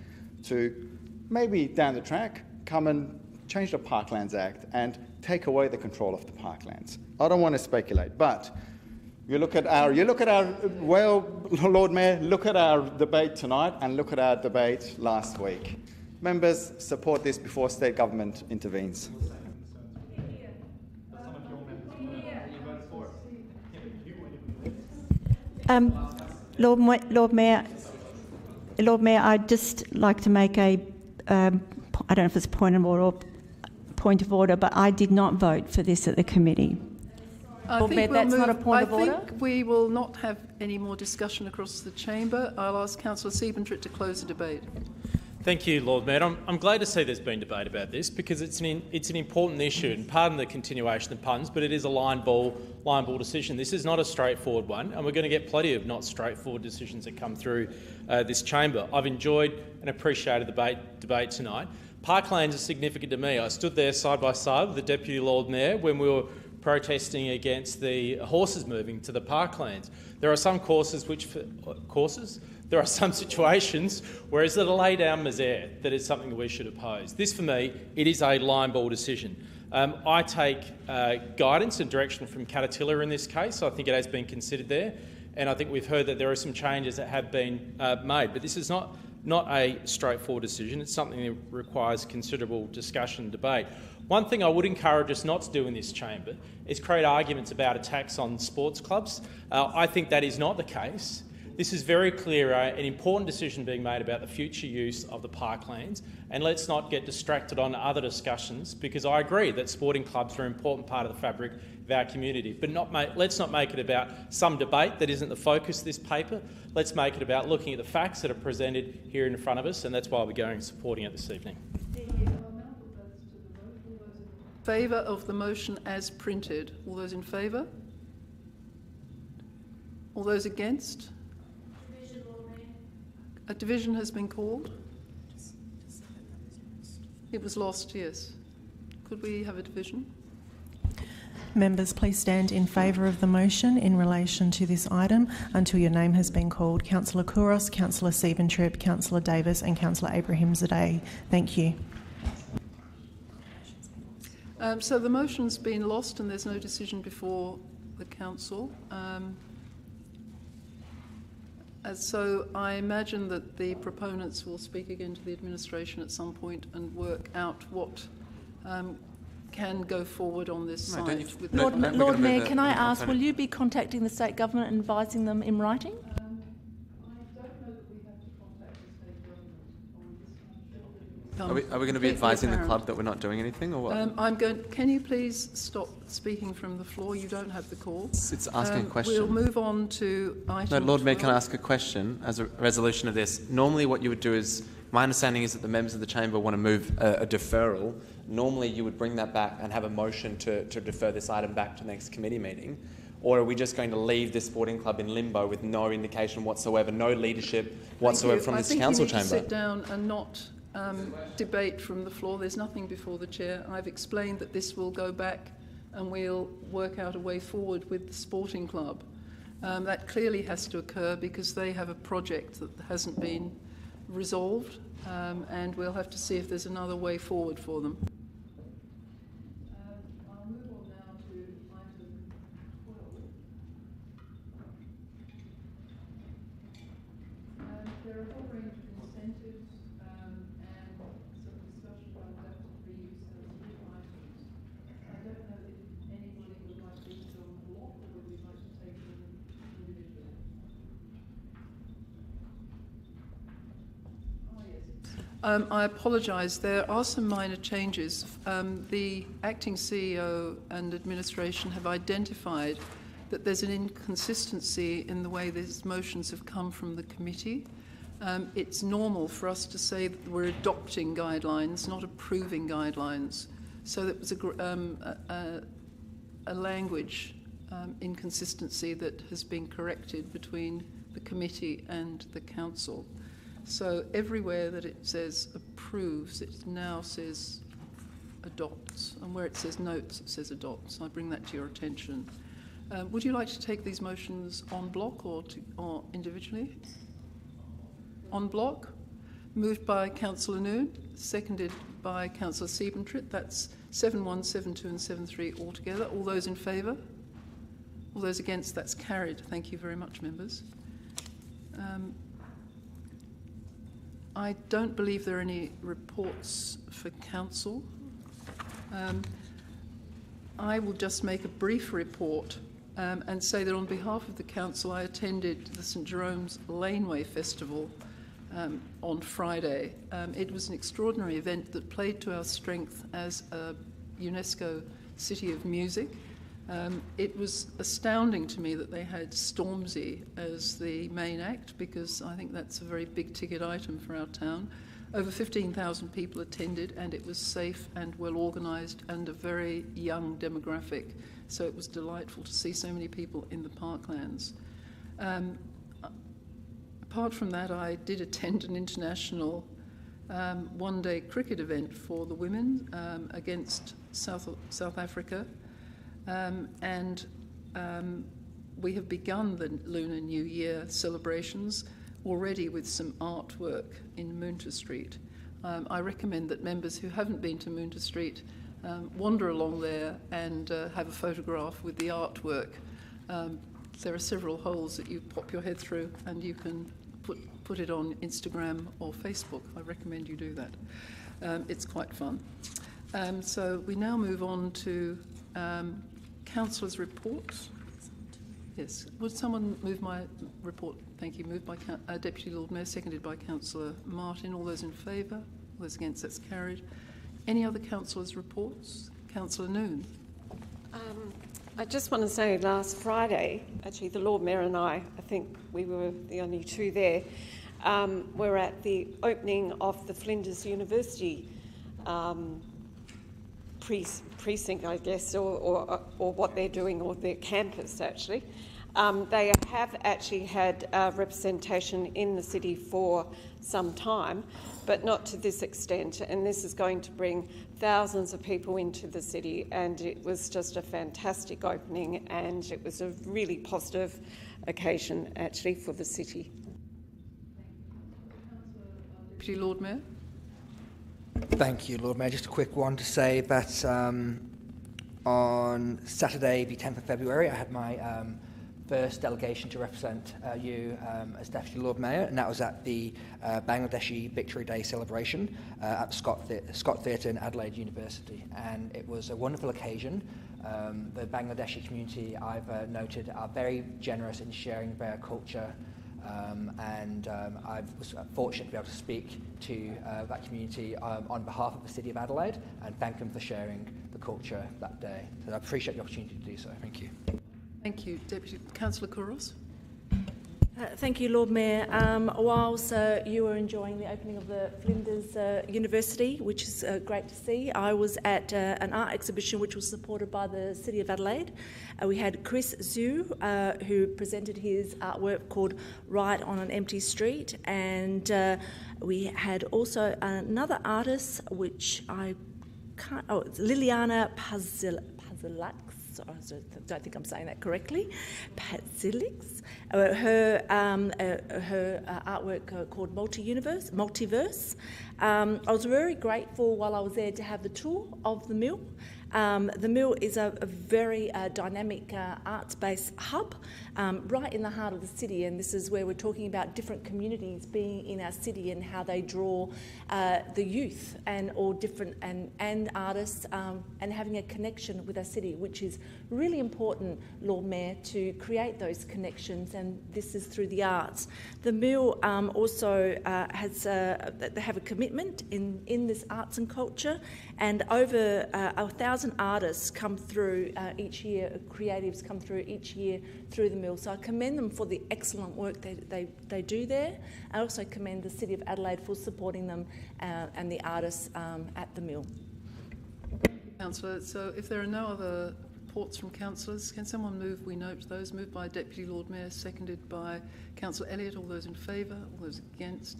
to maybe down the track come and change the Parklands Act and take away the control of the parklands. I don't want to speculate, but you look at our, well, Lord Mayor, look at our debate tonight and look at our debate last week. Members, support this before state government intervenes. Lord Mayor, I'd just like to make a, I don't know if it's a point of order, but I did not vote for this at the committee. Lord Mayor, that's not a point of order. I think we will not have any more discussion across the chamber. I'll ask Councillor Siebentritt to close the debate. Thank you, Lord Mayor. I'm glad to see there's been debate about this because it's an important issue, and pardon the continuation of puns, but it is a line ball decision. This is not a straightforward one, and we're going to get plenty of not straightforward decisions that come through this chamber. I've enjoyed and appreciated the debate tonight. Parklands is significant to me. I stood there side by side with the Deputy Lord Mayor when we were protesting against the horses moving to the parklands. There are some there are some situations where it's a lay down misere that is something that we should oppose. This, for me, it is a line ball decision. I take guidance and direction from Caterpillar in this case. I think it has been considered there, and I think we've heard that there are some changes that have been made. But this is not a straightforward decision. It's something that requires considerable discussion and debate. One thing I would encourage us not to do in this chamber is create arguments about a tax on sports clubs. I think that is not the case. This is very clear an important decision being made about the future use of the parklands, and let's not get distracted on other discussions, because I agree that sporting clubs are an important part of the fabric of our community. But let's not make it about some debate that isn't the focus of this paper. Let's make it about looking at the facts that are presented here in front of us, and that's why we're going and supporting it this evening. Favour of the motion as printed. All those in favour? All those against? A division has been called. It was lost, yes. Could we have a division? Members, please stand in favour of the motion in relation to this item until your name has been called. Councillor Kouros, Councillor Siebentritt, Councillor Davis and Councillor Abrahimzadeh. Thank you. So the motion's been lost and there's no decision before the council. So I imagine that the proponents will speak again to the administration at some point and work out what can go forward on this site. Lord Mayor, can I ask, will you be contacting the state government and advising them in writing? Are we going to be advising the club that we're not doing anything, or what? Can you please stop speaking from the floor? You don't have the call. It's asking a question. We'll move on to item. No, Lord Mayor, can I ask a question as a resolution of this? Normally, what you would do is, my understanding is that the members of the chamber want to move a deferral. Normally, you would bring that back and have a motion to defer this item back to the next committee meeting. Or are we just going to leave this sporting club in limbo with no indication whatsoever, no leadership whatsoever from this council chamber? I think you need to sit down and not debate from the floor. There's nothing before the chair. I've explained that this will go back and we'll work out a way forward with the sporting club. That clearly has to occur because they have a project that hasn't been resolved, and we'll have to see if there's another way forward for them. I'll move on now to item 12. There are a whole range of incentives and some discussion about adaptive reuse and three items. I don't know if anybody would like these on block or would we like to take them individually. I apologise. There are some minor changes. The acting CEO and administration have identified that there's an inconsistency in the way these motions have come from the committee. It's normal for us to say that we're adopting guidelines, not approving guidelines. So that was a language inconsistency that has been corrected between the committee and the council. So everywhere that it says approves, it now says adopts, and where it says notes, it says adopts. I bring that to your attention. Would you like to take these motions en bloc or individually? En bloc, moved by Councillor Noon, seconded by Councillor Siebentritt. That's 7.1, 7.2 and 7.3 altogether. All those in favour? All those against? That's carried. Thank you very much, members. I don't believe there are any reports for council. I will just make a brief report and say that on behalf of the council, I attended the St Jerome's Laneway Festival on Friday. It was an extraordinary event that played to our strength as a UNESCO City of Music. It was astounding to me that they had Stormzy as the main act, because I think that's a very big ticket item for our town. Over 15,000 people attended, and it was safe and well organised and a very young demographic. So it was delightful to see so many people in the parklands. Apart from that, I did attend an international one-day cricket event for the women against South Africa. We have begun the Lunar New Year celebrations already with some artwork in Moonta Street. I recommend that members who haven't been to Moonta Street wander along there and have a photograph with the artwork. There are several holes that you pop your head through, and you can put it on Instagram or Facebook. I recommend you do that. It's quite fun. So we now move on to Councillors' reports. Yes. Would someone move my report? Thank you. Moved by Deputy Lord Mayor, seconded by Councillor Martin. All those in favour? All those against? That's carried. Any other councillors' reports? Councillor Noon. I just want to say last Friday, actually the Lord Mayor and I think we were the only two there, were at the opening of the Flinders University precinct, I guess, or what they're doing, or their campus actually. They have actually had representation in the city for some time, but not to this extent, and this is going to bring thousands of people into the city, and it was just a fantastic opening, and it was a really positive occasion actually for the city. Deputy Lord Mayor. Thank you, Lord Mayor. Just a quick one to say that on Saturday, the 10th of February, I had my first delegation to represent you as Deputy Lord Mayor, and that was at the Bangladeshi Victory Day celebration at the Scott Theatre in Adelaide University, and it was a wonderful occasion. The Bangladeshi community, I've noted, are very generous in sharing their culture, and I was fortunate to be able to speak to that community on behalf of the City of Adelaide and thank them for sharing the culture that day. So I appreciate the opportunity to do so. Thank you. Thank you. Deputy Councillor Kouros. Thank you, Lord Mayor. Whilst you were enjoying the opening of the Flinders University, which is great to see, I was at an art exhibition which was supported by the City of Adelaide. We had Chris Zhu, who presented his artwork called Right on an Empty Street, and we had also another artist, which I can't... Oh, it's Liliana Pazilak. I don't think I'm saying that correctly. Patzilix. Her artwork called Multiverse. I was very grateful while I was there to have the tour of the mill. The mill is a very dynamic arts-based hub right in the heart of the city, and this is where we're talking about different communities being in our city and how they draw the youth and all different and artists and having a connection with our city, which is really important, Lord Mayor, to create those connections and this is through the arts. The mill also has they have a commitment in this arts and culture, and over 1,000 artists come through each year, creatives come through each year through the mill. So I commend them for the excellent work they do there. I also commend the City of Adelaide for supporting them and the artists at the mill. Councillor, so if there are no other reports from councillors, can someone move we note those? Moved by Deputy Lord Mayor, seconded by Councillor Elliott. All those in favour? All those against?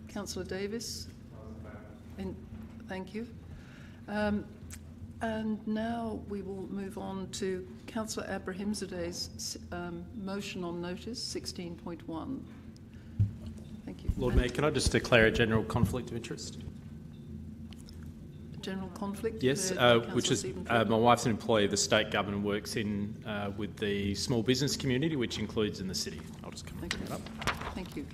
Councillor Davis? Thank you. And now we will move on to Councillor Abrahimzadeh's motion on notice, 16.1. Thank you. Lord Mayor, can I just declare a general conflict of interest? General conflict? Yes, which is my wife's an employee of the state government, works in with the small business community, which includes in the city. I'll just come and bring it up. Thank you.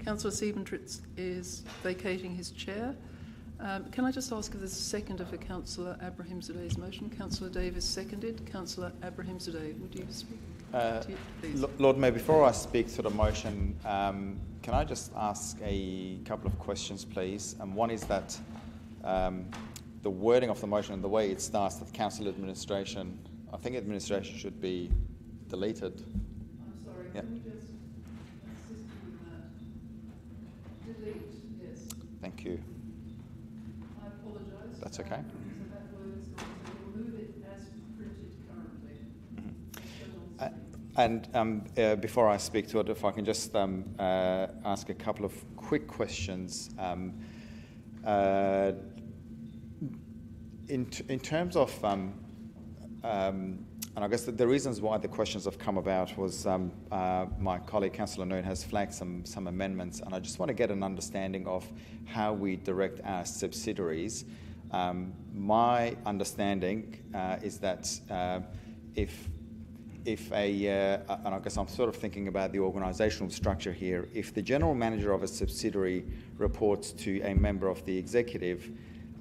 Councillor Siebentritz is vacating his chair. Can I just ask if there's a seconder for Councillor Abrahimzadeh's motion? Councillor Davis seconded. Councillor Abrahimzadeh, would you speak? Please. Lord Mayor, before I speak to the motion, can I just ask a couple of questions, please? One is that the wording of the motion and the way it starts, that council administration, I think administration should be deleted. I'm sorry, can you just assist me with that? Delete, yes. Thank you. I apologise. That's okay. So that word is gone. So we'll move it as printed currently. And before I speak to it, if I can just ask a couple of quick questions. In terms of, and I guess the reasons why the questions have come about was my colleague Councillor Noon has flagged some amendments, and I just want to get an understanding of how we direct our subsidiaries. My understanding is that if and I guess I'm sort of thinking about the organisational structure here, if the general manager of a subsidiary reports to a member of the executive,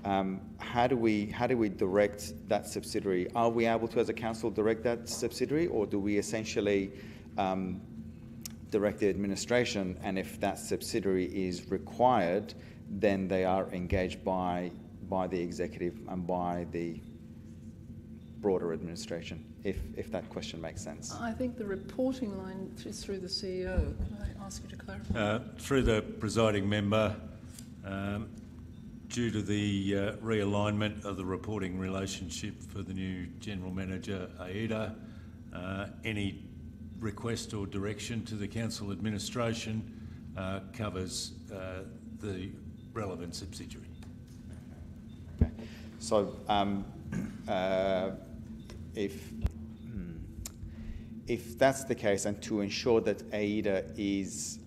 how do we direct that subsidiary? Are we able to, as a council, direct that subsidiary, or do we essentially direct the administration, and if that subsidiary is required, then they are engaged by the executive and by the broader administration, if that question makes sense? I think the reporting line is through the CEO. Can I ask you to clarify? Through the presiding member, due to the realignment of the reporting relationship for the new General Manager, AIDA, any request or direction to the Council administration covers the relevant subsidiary. Okay. So if that's the case, and to ensure that AIDA is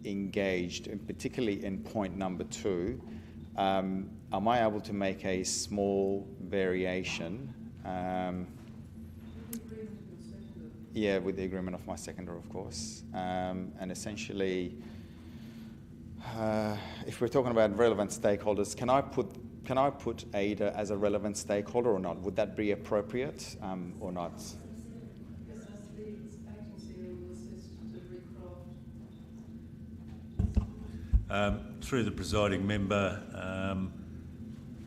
engaged, and particularly in point number 2, am I able to make a small variation? Yeah, with the agreement of my seconder, of course. And essentially, if we're talking about relevant stakeholders, can I put AIDA as a relevant stakeholder or not? Would that be appropriate or not? Through the presiding member,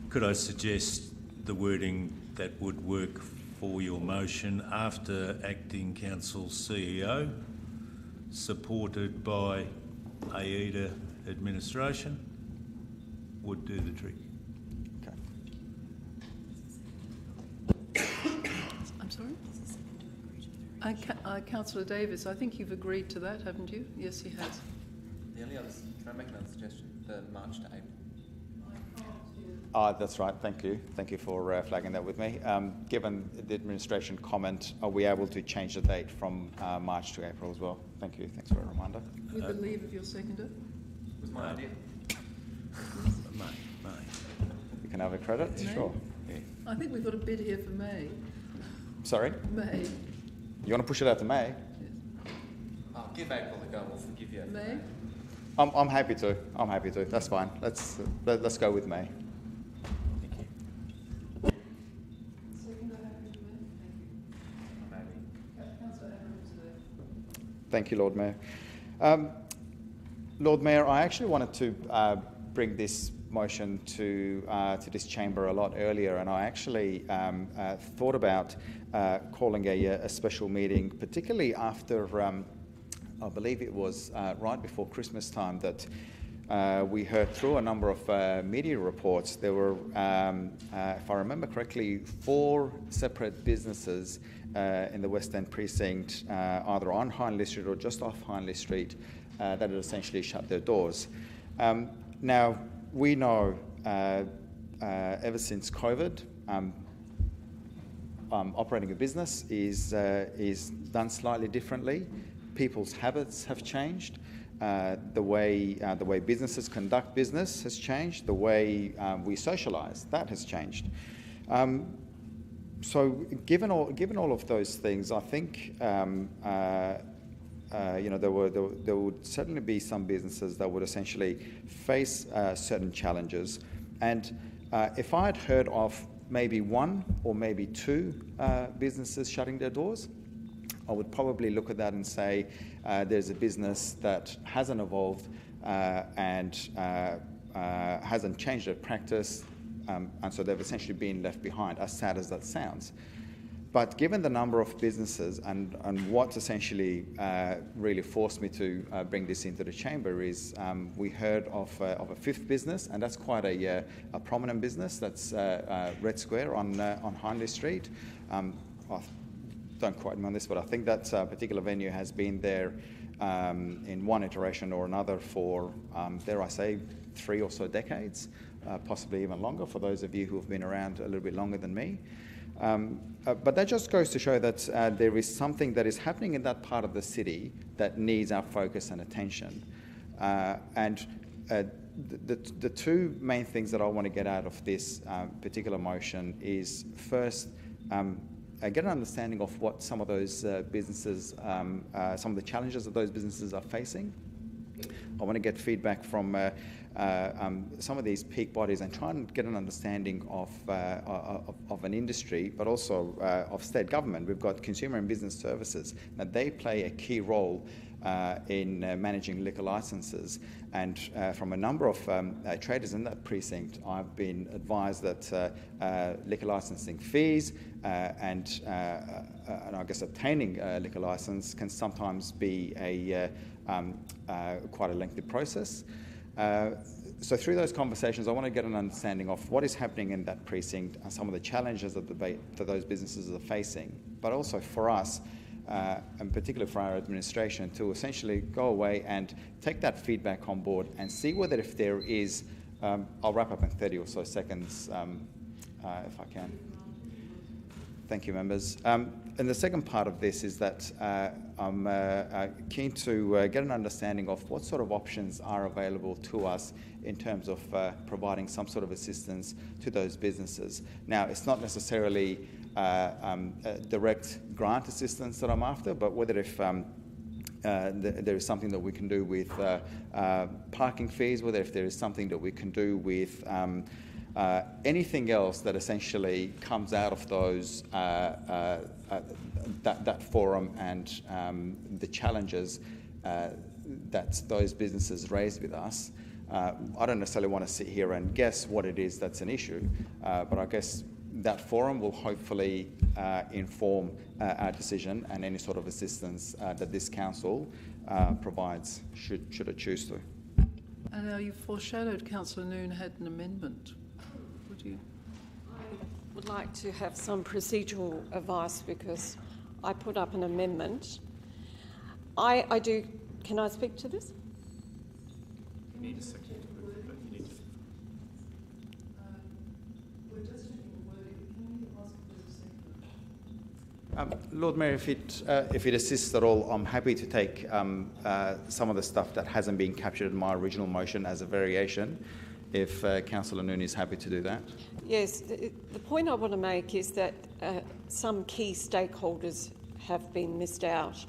could I suggest the wording that would work for your motion: after acting council CEO, supported by AIDA administration, would do the trick? Okay. I'm sorry? Councillor Davis, I think you've agreed to that, haven't you? Yes, he has. The only other, can I make another suggestion? The March to April. That's right. Thank you. Thank you for flagging that with me. Given the administration comment, are we able to change the date from March to April as well? Thank you. Thanks for a reminder. With the leave of your seconder? It was my idea. May. You can have a credit? May? Sure. Yeah. I think we've got a bid here for May. Sorry? May. You want to push it out to May? Yes. Oh, give April a go. We'll forgive you. May? I'm happy to. I'm happy to. That's fine. Let's go with May. Thank you. Seconder happy with May? Thank you. Maybe. Councillor Abrahams today. Thank you, Lord Mayor. Lord Mayor, I actually wanted to bring this motion to this chamber a lot earlier, and I actually thought about calling a special meeting, particularly after, I believe it was right before Christmas time, that we heard through a number of media reports. There were, if I remember correctly, 4 separate businesses in the West End precinct, either on Hindley Street or just off Hindley Street, that had essentially shut their doors. Now, we know ever since COVID, operating a business is done slightly differently. People's habits have changed. The way businesses conduct business has changed. The way we socialise, that has changed. So, given all of those things, I think there would certainly be some businesses that would essentially face certain challenges. And if I had heard of maybe 1 or maybe 2 businesses shutting their doors, I would probably look at that and say there's a business that hasn't evolved and hasn't changed their practice, and so they've essentially been left behind, as sad as that sounds. But given the number of businesses and what's essentially really forced me to bring this into the chamber is we heard of a 5th business, and that's quite a prominent business. That's Red Square on Hindley Street. Don't quote me on this, but I think that particular venue has been there in one iteration or another for, dare I say, 3 or so decades, possibly even longer for those of you who have been around a little bit longer than me. But that just goes to show that there is something that is happening in that part of the city that needs our focus and attention. And the 2 main things that I want to get out of this particular motion is, first, get an understanding of what some of those businesses, some of the challenges that those businesses are facing. I want to get feedback from some of these peak bodies and try and get an understanding of an industry, but also of state government. We've got consumer and business services. Now, they play a key role in managing liquor licences, and from a number of traders in that precinct, I've been advised that liquor licensing fees and I guess obtaining a liquor licence can sometimes be quite a lengthy process. So through those conversations, I want to get an understanding of what is happening in that precinct and some of the challenges that those businesses are facing, but also for us, and particularly for our administration, to essentially go away and take that feedback on board and see whether if there is, I'll wrap up in 30 or so seconds if I can. Thank you, members. And the second part of this is that I'm keen to get an understanding of what sort of options are available to us in terms of providing some sort of assistance to those businesses. Now, it's not necessarily direct grant assistance that I'm after, but whether if there is something that we can do with parking fees, whether if there is something that we can do with anything else that essentially comes out of those that forum and the challenges that those businesses raise with us. I don't necessarily want to sit here and guess what it is that's an issue, but I guess that forum will hopefully inform our decision and any sort of assistance that this council provides, should it choose to. And now you've foreshadowed Councillor Noon had an amendment. Would you? I would like to have some procedural advice because I put up an amendment. I do. Can I speak to this? You need a second. Lord Mayor, if it assists at all, I'm happy to take some of the stuff that hasn't been captured in my original motion as a variation, if Councillor Noon is happy to do that. Yes, the point I want to make is that some key stakeholders have been missed out.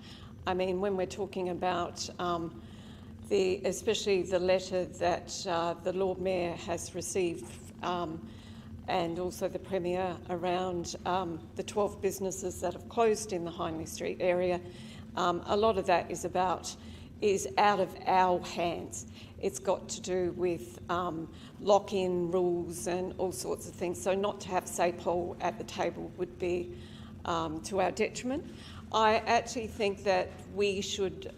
I mean, when we're talking about especially the letter that the Lord Mayor has received and also the Premier around the 12 businesses that have closed in the Hindley Street area. a lot of that is out of our hands. It's got to do with lock-in rules and all sorts of things. So not to have SAPOL at the table would be to our detriment. I actually think that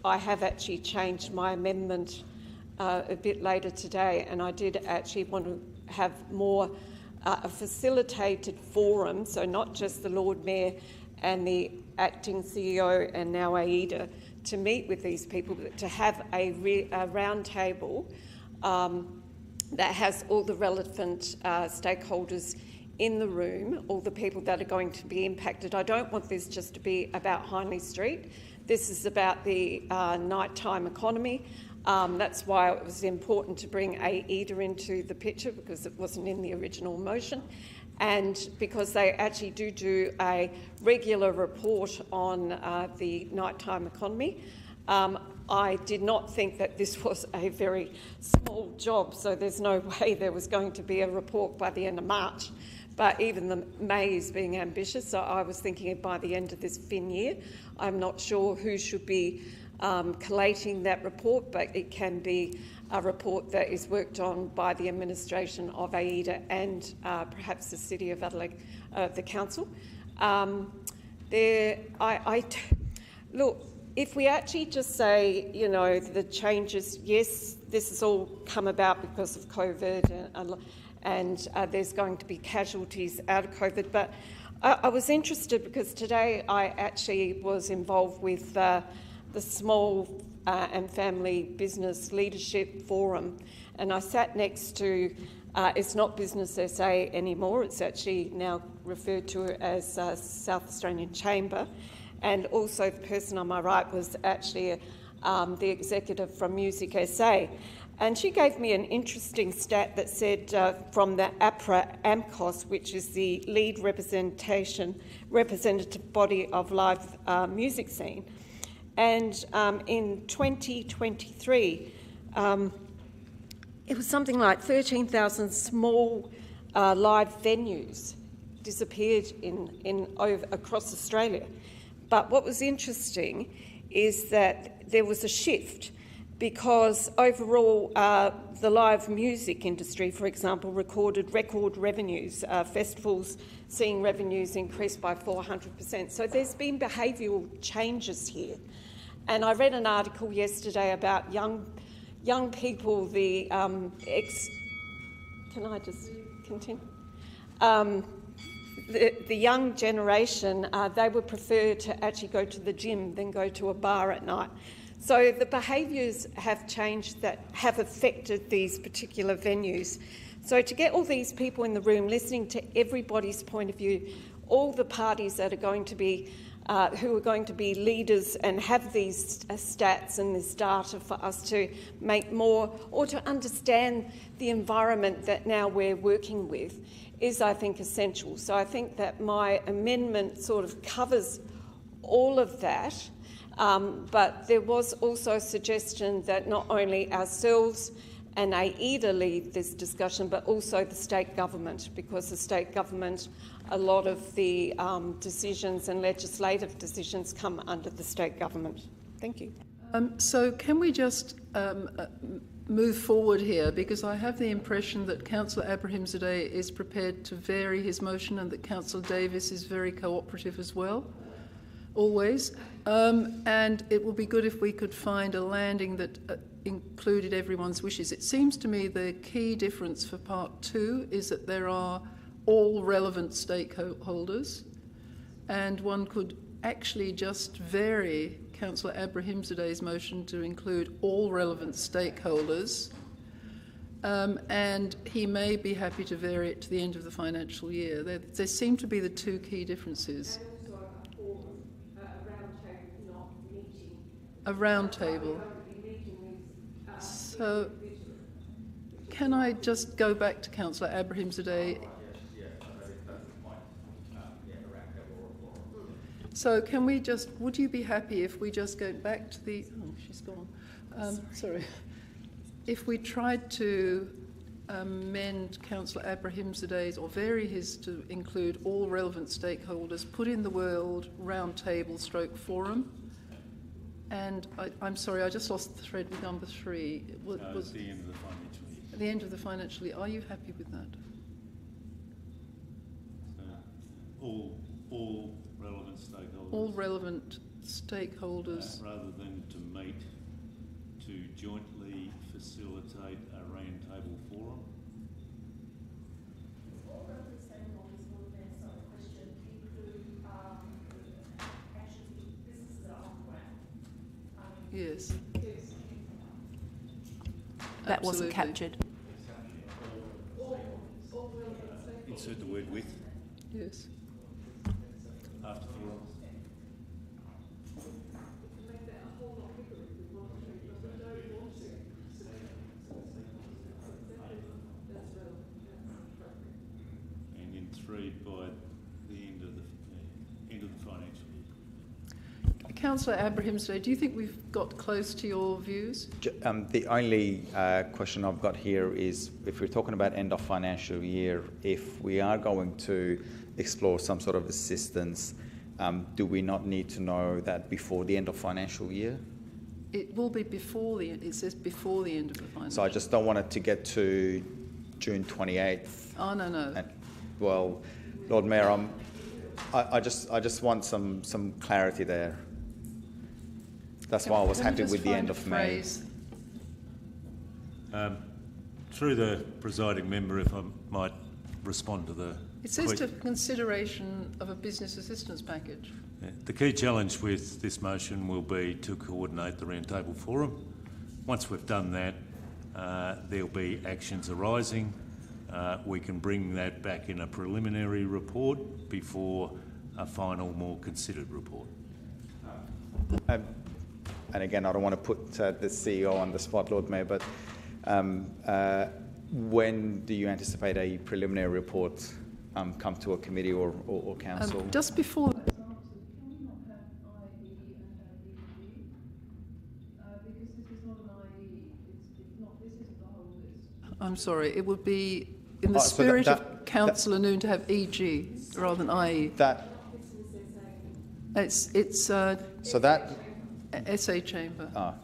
I have actually changed my amendment a bit later today, and I did actually want to have more a facilitated forum, so not just the Lord Mayor and the acting CEO and now AIDA to meet with these people, but to have a round table that has all the relevant stakeholders in the room, all the people that are going to be impacted. I don't want this just to be about Hindley Street. This is about the nighttime economy. That's why it was important to bring AIDA into the picture, because it wasn't in the original motion, and because they actually do a regular report on the nighttime economy. I did not think that this was a very small job, so there's no way there was going to be a report by the end of March. But even the May is being ambitious, so I was thinking by the end of this fin year. I'm not sure who should be collating that report, but it can be a report that is worked on by the administration of AIDA and perhaps the City of Adelaide, the council. Look, if we actually just say, you know, the changes, yes, this has all come about because of COVID and there's going to be casualties out of COVID, but I was interested because today I actually was involved with the Small and Family Business Leadership Forum, and I sat next to, it's not Business SA anymore, it's actually now referred to as South Australian Chamber, and also the person on my right was actually the executive from Music SA. And she gave me an interesting stat that said from the APRA-AMCOS, which is the lead representative body of live music scene. And in 2023, it was something like 13,000 small live venues disappeared across Australia. But what was interesting is that there was a shift, because overall the live music industry, for example, recorded record revenues, festivals seeing revenues increase by 400%. So there's been behavioural changes here. And I read an article yesterday about young people, can I just continue? The young generation, they would prefer to actually go to the gym than go to a bar at night. So the behaviours have changed that have affected these particular venues. So to get all these people in the room listening to everybody's point of view, all the parties that are going to be, who are going to be leaders and have these stats and this data for us to make more, or to understand the environment that now we're working with, is, I think, essential. So I think that my amendment sort of covers all of that. But there was also a suggestion that not only ourselves and AIDA lead this discussion, but also the state government, because the state government, a lot of the decisions and legislative decisions come under the state government. Thank you. So can we just move forward here, because I have the impression that Councillor Abrahimzadeh is prepared to vary his motion and that Councillor Davis is very cooperative as well. Always, and it will be good if we could find a landing that included everyone's wishes. It seems to me the key difference for part 2 is that there are all relevant stakeholders, and one could actually just vary Councillor Abrahimzadeh's motion to include all relevant stakeholders, and he may be happy to vary it to the end of the financial year. There seem to be the two key differences. A round table. So, can I just go back to Councillor Abrahimzadeh? So, can we just? Would you be happy if we just go back to the? Oh, she's gone. Sorry. If we tried to amend Councillor Abrahimzadeh's or vary his to include all relevant stakeholders, put in the word round table / forum. And I'm sorry, I just lost the thread with number 3. Was the end of the financial year. At the end of the financial year. Are you happy with that? So all relevant stakeholders. All relevant stakeholders. Rather than to meet to jointly facilitate a roundtable forum. All relevant stakeholders will advance on a question include actually businesses that are on the ground. Yes. That wasn't captured. Insert the word with. Yes. After forum. And in 3 by the end of the financial year. Councillor Abrahimzadeh, do you think we've got close to your views? The only question I've got here is, if we're talking about end of financial year, if we are going to explore some sort of assistance, do we not need to know that before the end of financial year? It will be before the end. It says before the end of the financial. So I just don't want it to get to June 28th. Oh no. And, well, Lord Mayor, I just want some clarity there. That's why I was happy with the end of May. Through the presiding member, if I might respond to the It says to consideration of a business assistance package. Yeah. The key challenge with this motion will be to coordinate the roundtable forum. Once we've done that, there'll be actions arising. We can bring that back in a preliminary report before a final, more considered report. And again, I don't want to put the CEO on the spot, Lord Mayor, but when do you anticipate a preliminary report come to a committee or council? Just before. I'm sorry, it would be in the spirit of Councillor Noon to have EG rather than IE. It's so that SA chamber.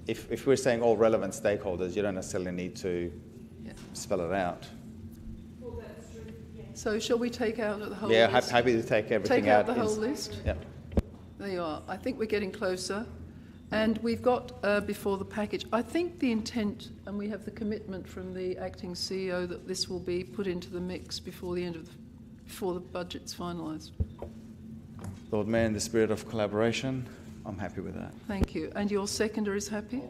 If we're saying all relevant stakeholders, you don't necessarily need to spell it out. So shall we take out the whole list? Yeah, happy to take everything out. Take out the whole list? Yeah. There you are. I think we're getting closer. And we've got before the package, I think the intent, and we have the commitment from the acting CEO that this will be put into the mix before the end of before the budget's finalised. Lord Mayor, in the spirit of collaboration, I'm happy with that. Thank you. And your seconder is happy?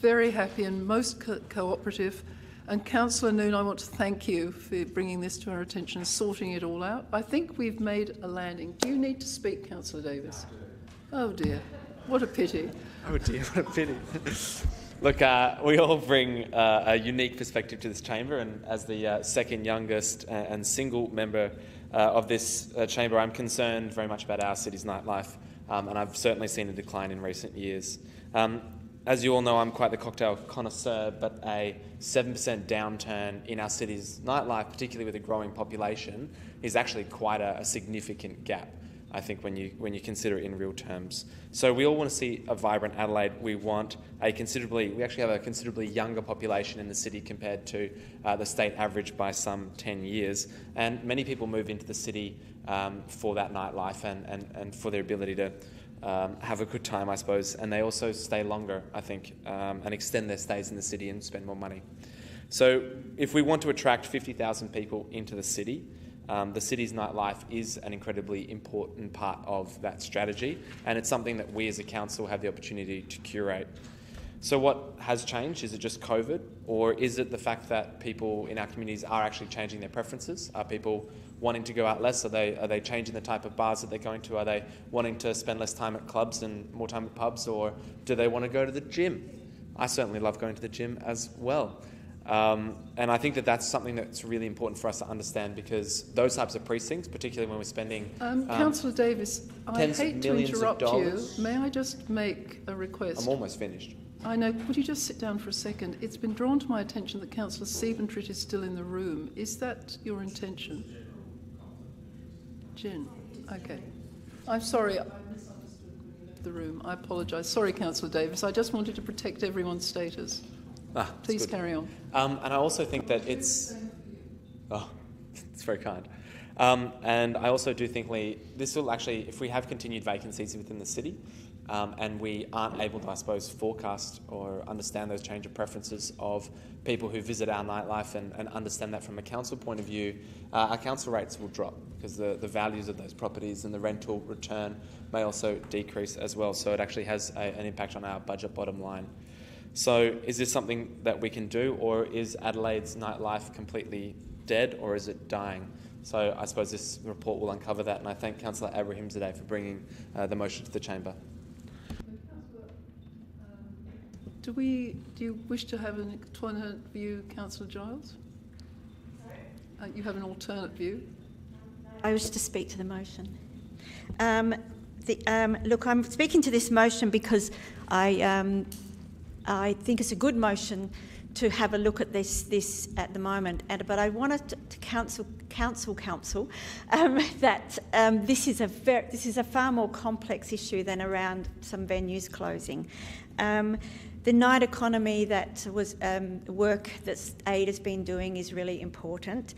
Very happy and most cooperative. And Councillor Noon, I want to thank you for bringing this to our attention and sorting it all out. I think we've made a landing. Do you need to speak, Councillor Davis? Oh dear, what a pity. Oh dear, what a pity. Look, we all bring a unique perspective to this chamber, and as the second youngest and single member of this chamber, I'm concerned very much about our city's nightlife, and I've certainly seen a decline in recent years. As you all know, I'm quite the cocktail connoisseur, but a 7% downturn in our city's nightlife, particularly with a growing population, is actually quite a significant gap, I think, when you consider it in real terms. So we all want to see a vibrant Adelaide. We actually have a considerably younger population in the city compared to the state average by some 10 years. And many people move into the city for that nightlife and for their ability to have a good time, I suppose. And they also stay longer, I think, and extend their stays in the city and spend more money. So if we want to attract 50,000 people into the city's nightlife is an incredibly important part of that strategy, and it's something that we as a council have the opportunity to curate. So what has changed? Is it just COVID, or is it the fact that people in our communities are actually changing their preferences? Are people wanting to go out less? Are they changing the type of bars that they're going to? Are they wanting to spend less time at clubs and more time at pubs, or do they want to go to the gym? I certainly love going to the gym as well. And I think that that's something that's really important for us to understand, because those types of precincts, particularly when we're spending... Councillor Davis, I hate to interrupt you. May I just make a request? I'm almost finished. I know. Would you just sit down for a second? It's been drawn to my attention that Councillor Siebentrit is still in the room. Is that your intention? Jen. Okay. I'm sorry. the room. I apologise. Sorry, Councillor Davis. I just wanted to protect everyone's status. Please carry on. And I also think that it's... Oh, it's very kind. And I also do think, Lee, this will actually, if we have continued vacancies within the city, and we aren't able to, I suppose, forecast or understand those change of preferences of people who visit our nightlife and understand that from a council point of view, our council rates will drop because the values of those properties and the rental return may also decrease as well. So it actually has an impact on our budget bottom line. So is this something that we can do, or is Adelaide's nightlife completely dead, or is it dying? So I suppose this report will uncover that, and I thank Councillor Abrahimzadeh for bringing the motion to the chamber. Do you wish to have an alternate view, Councillor Giles? You have an alternate view? I wish to speak to the motion. Look, I'm speaking to this motion because I think it's a good motion to have a look at this at the moment. But I wanted to counsel that this is a far more complex issue than around some venues closing. The night economy that was work that AID has been doing is really important.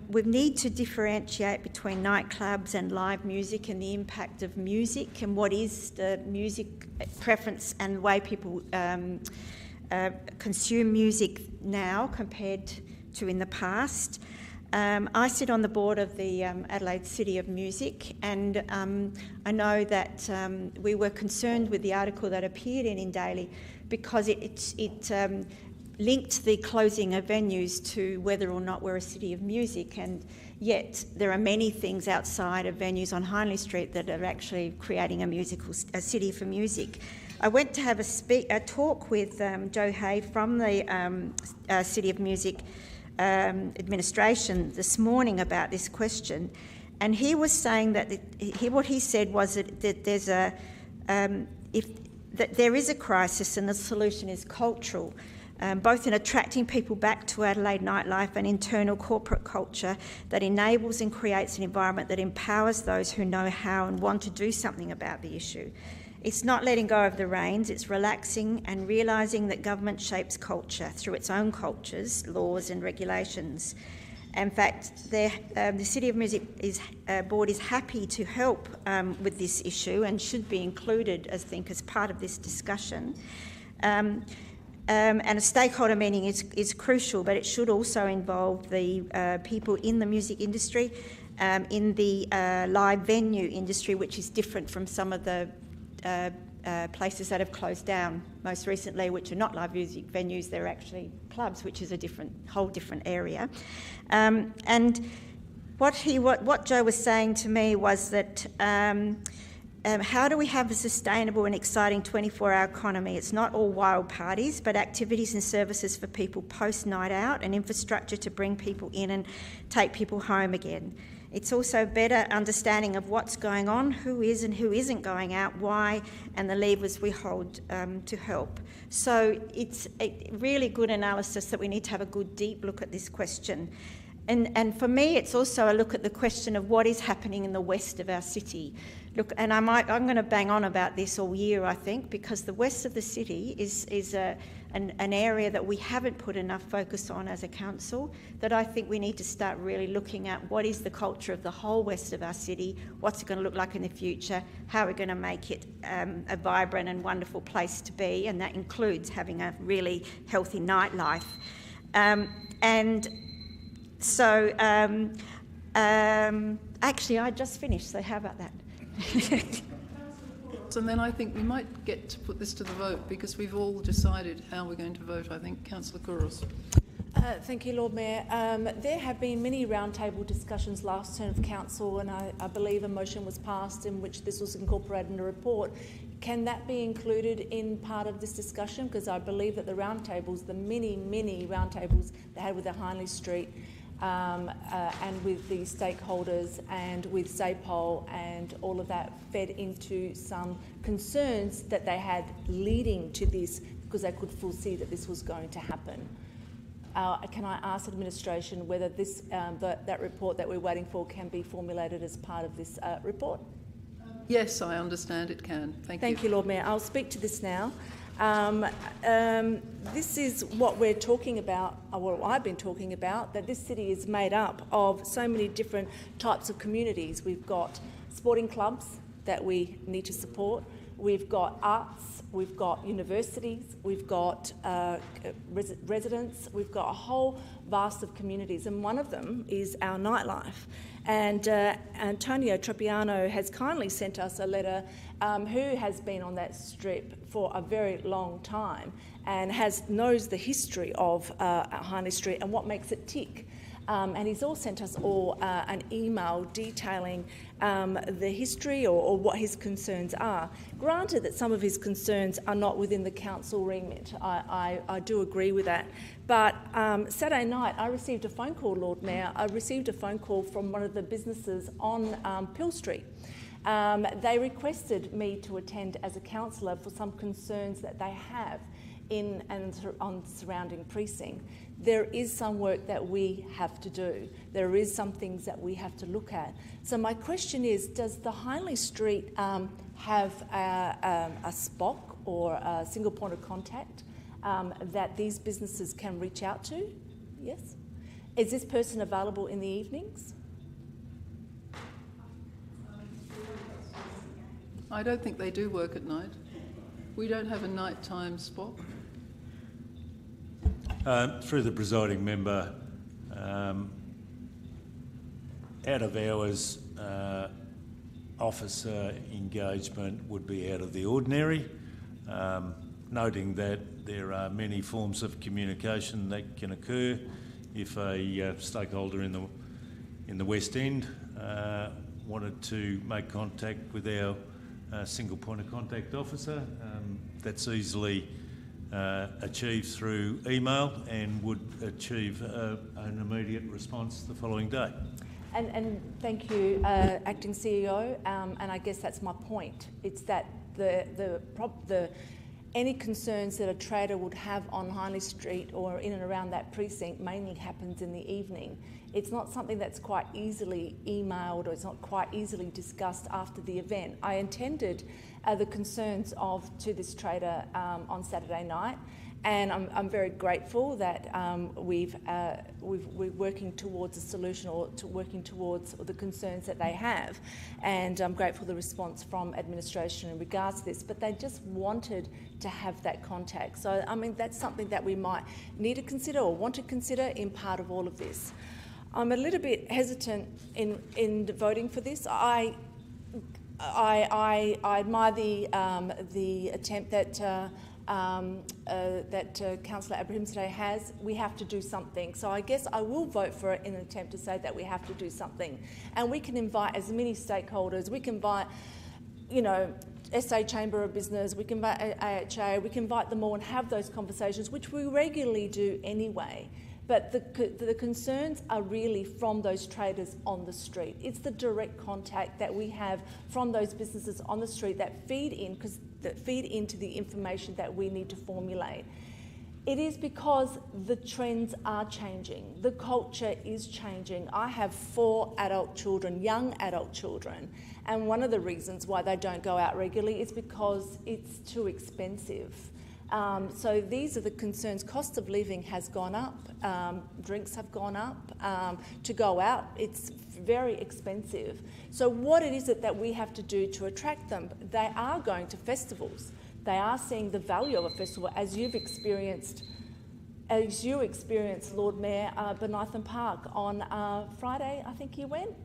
We need to differentiate between nightclubs and live music and the impact of music and what is the music preference and the way people consume music now compared to in the past. I sit on the board of the Adelaide City of Music, and I know that we were concerned with the article that appeared in Daily because it linked the closing of venues to whether or not we're a city of music, and yet there are many things outside of venues on Hindley Street that are actually creating a city for music. I went to have a talk with Joe Hay from the City of Music administration this morning about this question, and he was saying that what he said was that there's that there is a crisis and the solution is cultural, both in attracting people back to Adelaide nightlife and internal corporate culture that enables and creates an environment that empowers those who know how and want to do something about the issue. It's not letting go of the reins, it's relaxing and realising that government shapes culture through its own cultures, laws and regulations. In fact, the City of Music board is happy to help with this issue and should be included, I think, as part of this discussion. And a stakeholder meeting is crucial, but it should also involve the people in the music industry, in the live venue industry, which is different from some of the places that have closed down most recently, which are not live music venues, they're actually clubs, which is a whole different area. And what Joe was saying to me was that how do we have a sustainable and exciting 24-hour economy? It's not all wild parties, but activities and services for people post-night out and infrastructure to bring people in and take people home again. It's also better understanding of what's going on, who is and who isn't going out, why, and the levers we hold to help. So it's a really good analysis that we need to have a good, deep look at this question. And for me, it's also a look at the question of what is happening in the west of our city. Look, and I'm going to bang on about this all year, I think, because the west of the city is an area that we haven't put enough focus on as a council, that I think we need to start really looking at what is the culture of the whole west of our city, what's it going to look like in the future, how we're going to make it a vibrant and wonderful place to be, and that includes having a really healthy nightlife. So, actually, I just finished, so how about that? And then I think we might get to put this to the vote because we've all decided how we're going to vote. I think Councillor Kouros. Thank you, Lord Mayor. There have been many roundtable discussions last term of council, and I believe a motion was passed in which this was incorporated in the report. Can that be included in part of this discussion? Because I believe that the roundtables, the many roundtables they had with the Hindley Street and with the stakeholders and with SAPOL and all of that fed into some concerns that they had leading to this because they could foresee that this was going to happen. Can I ask administration whether this that report that we're waiting for can be formulated as part of this report? Yes, I understand it can. Thank you. Thank you, Lord Mayor. I'll speak to this now. This is what we're talking about, or what I've been talking about, that this city is made up of so many different types of communities. We've got sporting clubs that we need to support. We've got arts, we've got universities, we've got residents, we've got a whole vast of communities, and one of them is our nightlife. And Antonio Tropiano has kindly sent us a letter, who has been on that strip for a very long time and knows the history of Hindley Street and what makes it tick. And he's all sent us all an email detailing the history or what his concerns are. Granted that some of his concerns are not within the council remit, I do agree with that. But Saturday night I received a phone call, Lord Mayor. I received a phone call from one of the businesses on Pill Street. They requested me to attend as a councillor for some concerns that they have in and on the surrounding precinct. There is some work that we have to do. There is some things that we have to look at. So my question is, does the Hindley Street have a SPOC or a single point of contact that these businesses can reach out to? Yes. Is this person available in the evenings? I don't think they do work at night. We don't have a nighttime SPOC. Through the presiding member, out of hours officer engagement would be out of the ordinary, noting that there are many forms of communication that can occur if a stakeholder in the West End wanted to make contact with our single point of contact officer. That's easily achieved through email and would achieve an immediate response the following day. And thank you, Acting CEO, and I guess that's my point. It's that any concerns that a trader would have on Hindley Street or in and around that precinct mainly happens in the evening. It's not something that's quite easily emailed, or it's not quite easily discussed after the event. I attended the concerns to this trader on Saturday night, and I'm very grateful that we're working towards a solution, or working towards the concerns that they have, and I'm grateful for the response from administration in regards to this. But they just wanted to have that contact. So I mean, that's something that we might need to consider or want to consider in part of all of this. I'm a little bit hesitant in voting for this. I admire the attempt that Councillor Abrahimzadeh has. We have to do something. So I guess I will vote for it in an attempt to say that we have to do something. And we can invite as many stakeholders. We can invite, SA Chamber of Business, we can invite AHA, we can invite them all and have those conversations, which we regularly do anyway. But the concerns are really from those traders on the street. It's the direct contact that we have from those businesses on the street that feed into the information that we need to formulate. It is because the trends are changing. The culture is changing. I have 4 adult children, young adult children, and one of the reasons why they don't go out regularly is because it's too expensive. So these are the concerns. Cost of living has gone up, drinks have gone up, to go out, it's very expensive. So what it is that we have to do to attract them? They are going to festivals. They are seeing the value of a festival, as you experienced, Lord Mayor, Benithan Park on Friday, I think you went.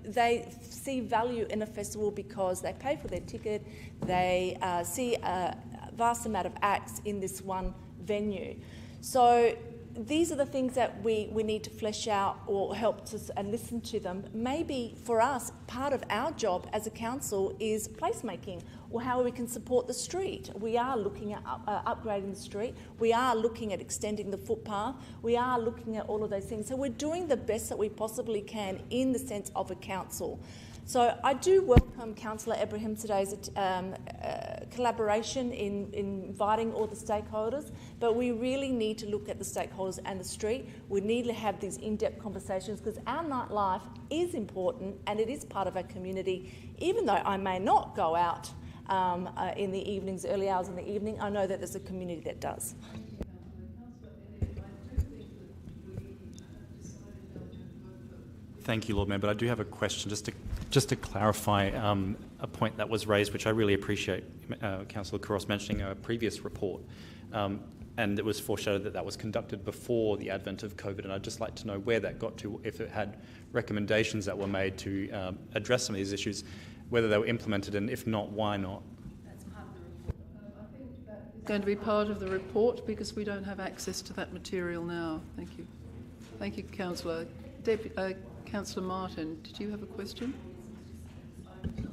They see value in a festival because they pay for their ticket, they see a vast amount of acts in this one venue. So these are the things that we need to flesh out or help to and listen to them. Maybe for us, part of our job as a council is placemaking, or how we can support the street. We are looking at upgrading the street. We are looking at extending the footpath. We are looking at all of those things. So we're doing the best that we possibly can in the sense of a council. So I do welcome Councillor Ibrahimzadeh's collaboration in inviting all the stakeholders, but we really need to look at the stakeholders and the street. We need to have these in-depth conversations because our nightlife is important and it is part of our community. Even though I may not go out in the evenings, early hours in the evening, I know that there's a community that does. Thank you, Lord Mayor, but I do have a question just to clarify a point that was raised, which I really appreciate Councillor Couros mentioning a previous report, and it was foreshadowed that that was conducted before the advent of COVID, and I'd just like to know where that got to, if it had recommendations that were made to address some of these issues, whether they were implemented, and if not, why not? That's part of the report. I think that is going to be part of the report because we don't have access to that material now. Thank you. Thank you, Councillor. Councillor Martin, did you have a question?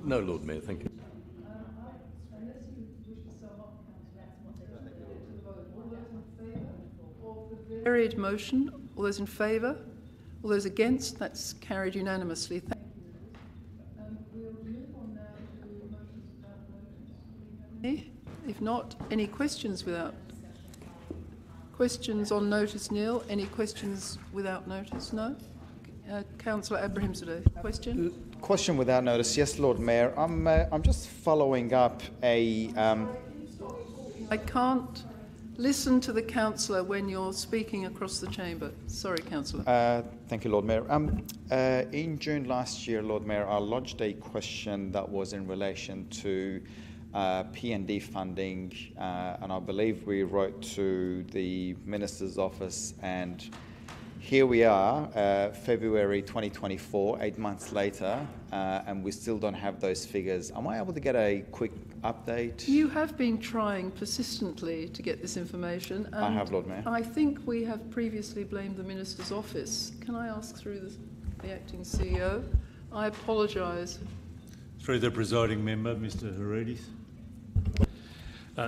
No, Lord Mayor, thank you. Unless you wish to sum up, all those in favour of the varied motion, all those in favour, all those against, that's carried unanimously. Thank you. We'll move on now to motions without notice. If not, any questions without? Questions on notice nil. Any questions without notice? No? Councillor Ibrahimzadeh, question? Question without notice. Yes, Lord Mayor. I'm just following up a... I can't listen to the councillor when you're speaking across the chamber. Sorry, councillor. Thank you, Lord Mayor. In June last year, Lord Mayor, I lodged a question that was in relation to P&D funding, and I believe we wrote to the Minister's office, and here we are, February 2024, 8 months later, and we still don't have those figures. Am I able to get a quick update? You have been trying persistently to get this information. And I have, Lord Mayor. I think we have previously blamed the Minister's office. Can I ask through the Acting CEO? I apologise. Through the presiding member, Mr Heridis.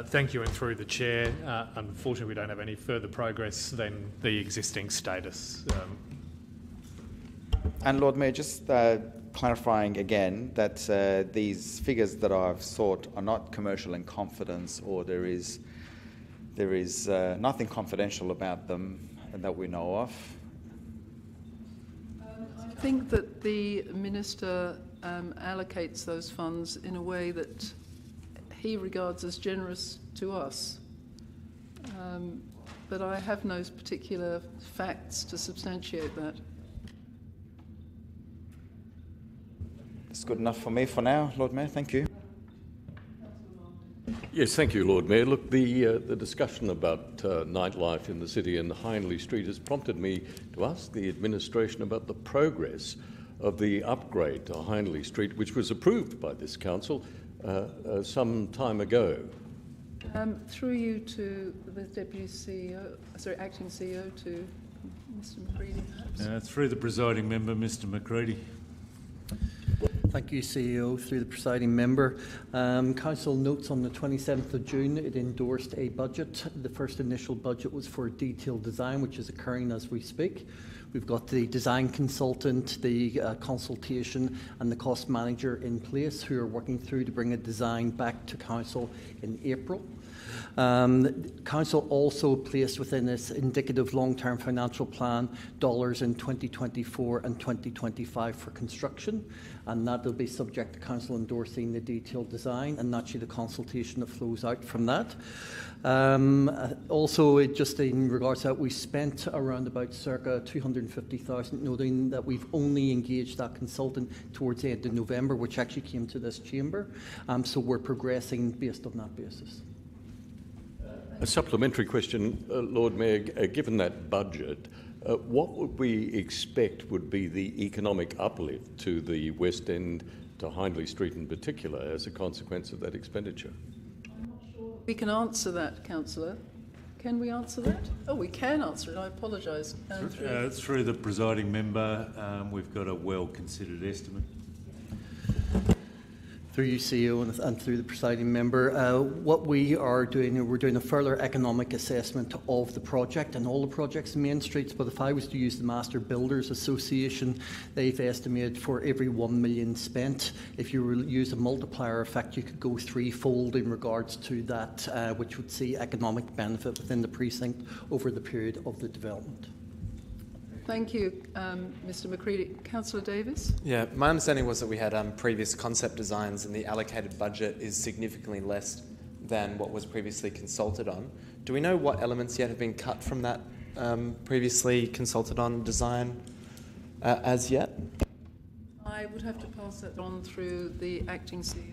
Thank you, and through the Chair. Unfortunately, we don't have any further progress than the existing status. And Lord Mayor, just clarifying again that these figures that I've sought are not commercial in confidence, or there is nothing confidential about them that we know of. I think that the Minister allocates those funds in a way that he regards as generous to us. But I have no particular facts to substantiate that. It's good enough for me for now, Lord Mayor. Thank you. Yes, thank you, Lord Mayor. Look, the discussion about nightlife in the city and Hindley Street has prompted me to ask the administration about the progress of the upgrade to Hindley Street, which was approved by this council some time ago. Through you to the Deputy CEO, sorry, Acting CEO, to Mr McCready, perhaps. Through the presiding member, Mr McCready. Thank you, CEO. Through the presiding member. Council notes on the 27th of June it endorsed a budget. The first initial budget was for detailed design, which is occurring as we speak. We've got the design consultant, the consultation and the cost manager in place who are working through to bring a design back to Council in April. Council also placed within its indicative long-term financial plan dollars in 2024 and 2025 for construction, and that will be subject to Council endorsing the detailed design and naturally the consultation that flows out from that. Also, just in regards to that, we spent around about circa 250,000, noting that we've only engaged that consultant towards the end of November, which actually came to this chamber. So we're progressing based on that basis. A supplementary question, Lord Mayor. Given that budget, what would we expect would be the economic uplift to the West End, to Hindley Street in particular, as a consequence of that expenditure? I'm not sure we can answer that, Councillor. Can we answer that? Oh, we can answer it. I apologise. Through the presiding member, we've got a well-considered estimate. Through you, CEO, and through the presiding member, what we are doing, we're doing a further economic assessment of the project and all the projects in Main Streets. But if I was to use the Master Builders Association, they've estimated for every 1 million spent, if you use a multiplier effect, you could go threefold in regards to that, which would see economic benefit within the precinct over the period of the development. Thank you, Mr McCready. Councillor Davis? Yeah, my understanding was that we had previous concept designs and the allocated budget is significantly less than what was previously consulted on. Do we know what elements yet have been cut from that previously consulted on design as yet? I would have to pass that on through the acting CEO.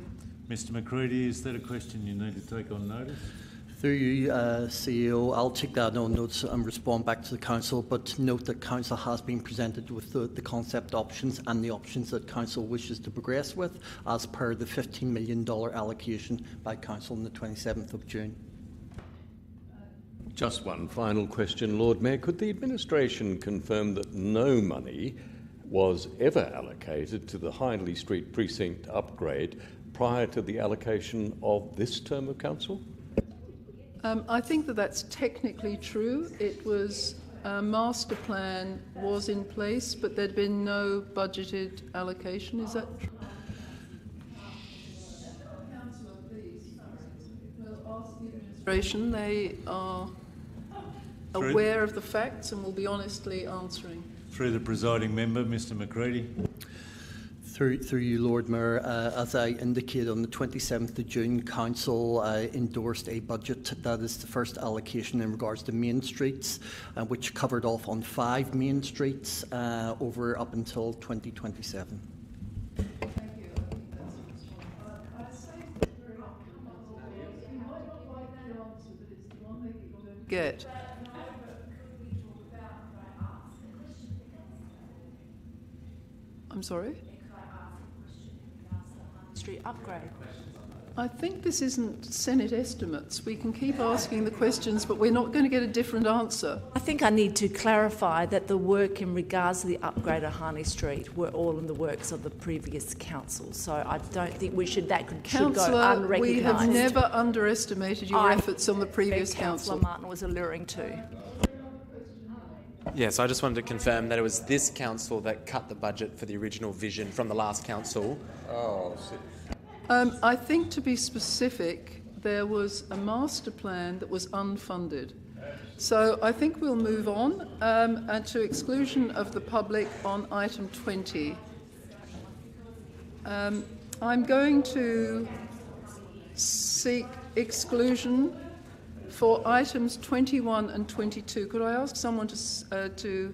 Mr McCready, is that a question you need to take on notice? Through you, CEO, I'll take that on notes and respond back to the Council, but note that Council has been presented with the concept options and the options that Council wishes to progress with as per the $15 million allocation by Council on the 27th of June. Just one final question, Lord Mayor. Could the administration confirm that no money was ever allocated to the Hindley Street precinct upgrade prior to the allocation of this term of Council? I think that that's technically true. It was a master plan was in place, but there'd been no budgeted allocation. Is that true? Councillor, please. We'll ask the administration. They are aware of the facts and will be honestly answering. Through the presiding member, Mr McCready. Through you, Lord Mayor, as I indicated on the 27th of June, Council endorsed a budget that is the first allocation in regards to Main Streets, which covered off on 5 Main Streets over up until 2027. Get. I'm sorry? Street upgrade. I think this isn't Senate estimates. We can keep asking the questions, but we're not going to get a different answer. I think I need to clarify that the work in regards to the upgrade of Harney Street were all in the works of the previous council. So I don't think we should, that should go unrecognised. We have never underestimated your efforts on the previous council. Councillor Martin was alluring to. Yes, I just wanted to confirm that it was this council that cut the budget for the original vision from the last council. I think, to be specific, there was a master plan that was unfunded. So I think we'll move on and to exclusion of the public on item 20. I'm going to seek exclusion for items 21 and 22. Could I ask someone to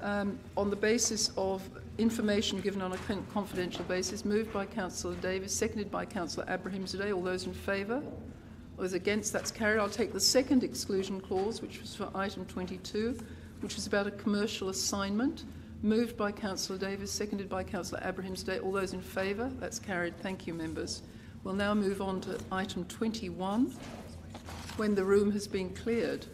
on the basis of information given on a confidential basis, moved by Councillor Davis, seconded by Councillor Abrahimzadeh. All those in favour? All those against? That's carried. I'll take the second exclusion clause, which was for item 22, which is about a commercial assignment, moved by Councillor Davis, seconded by Councillor Abrahimzadeh. All those in favour? That's carried. Thank you, members. We'll now move on to item 21, when the room has been cleared.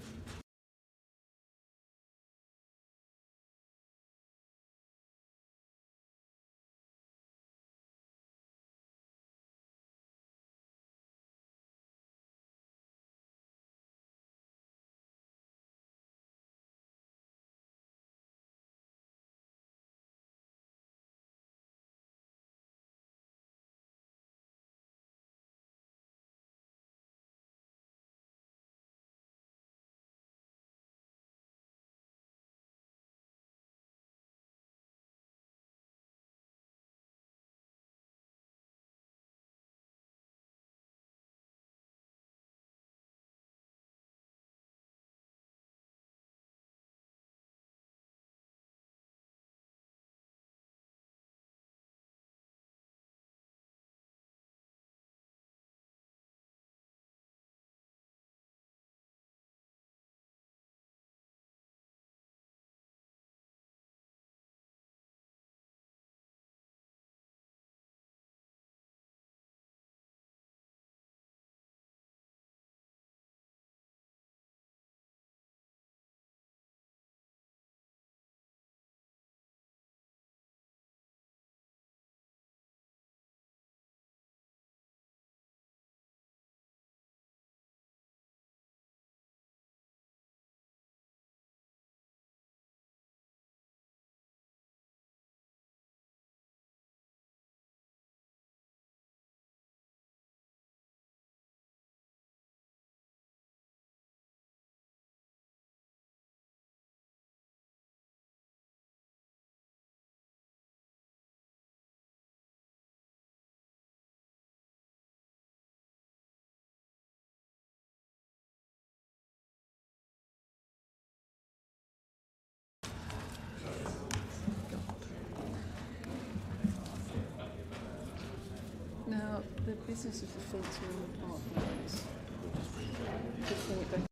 the business of the fence around the park, please? Just bring it back.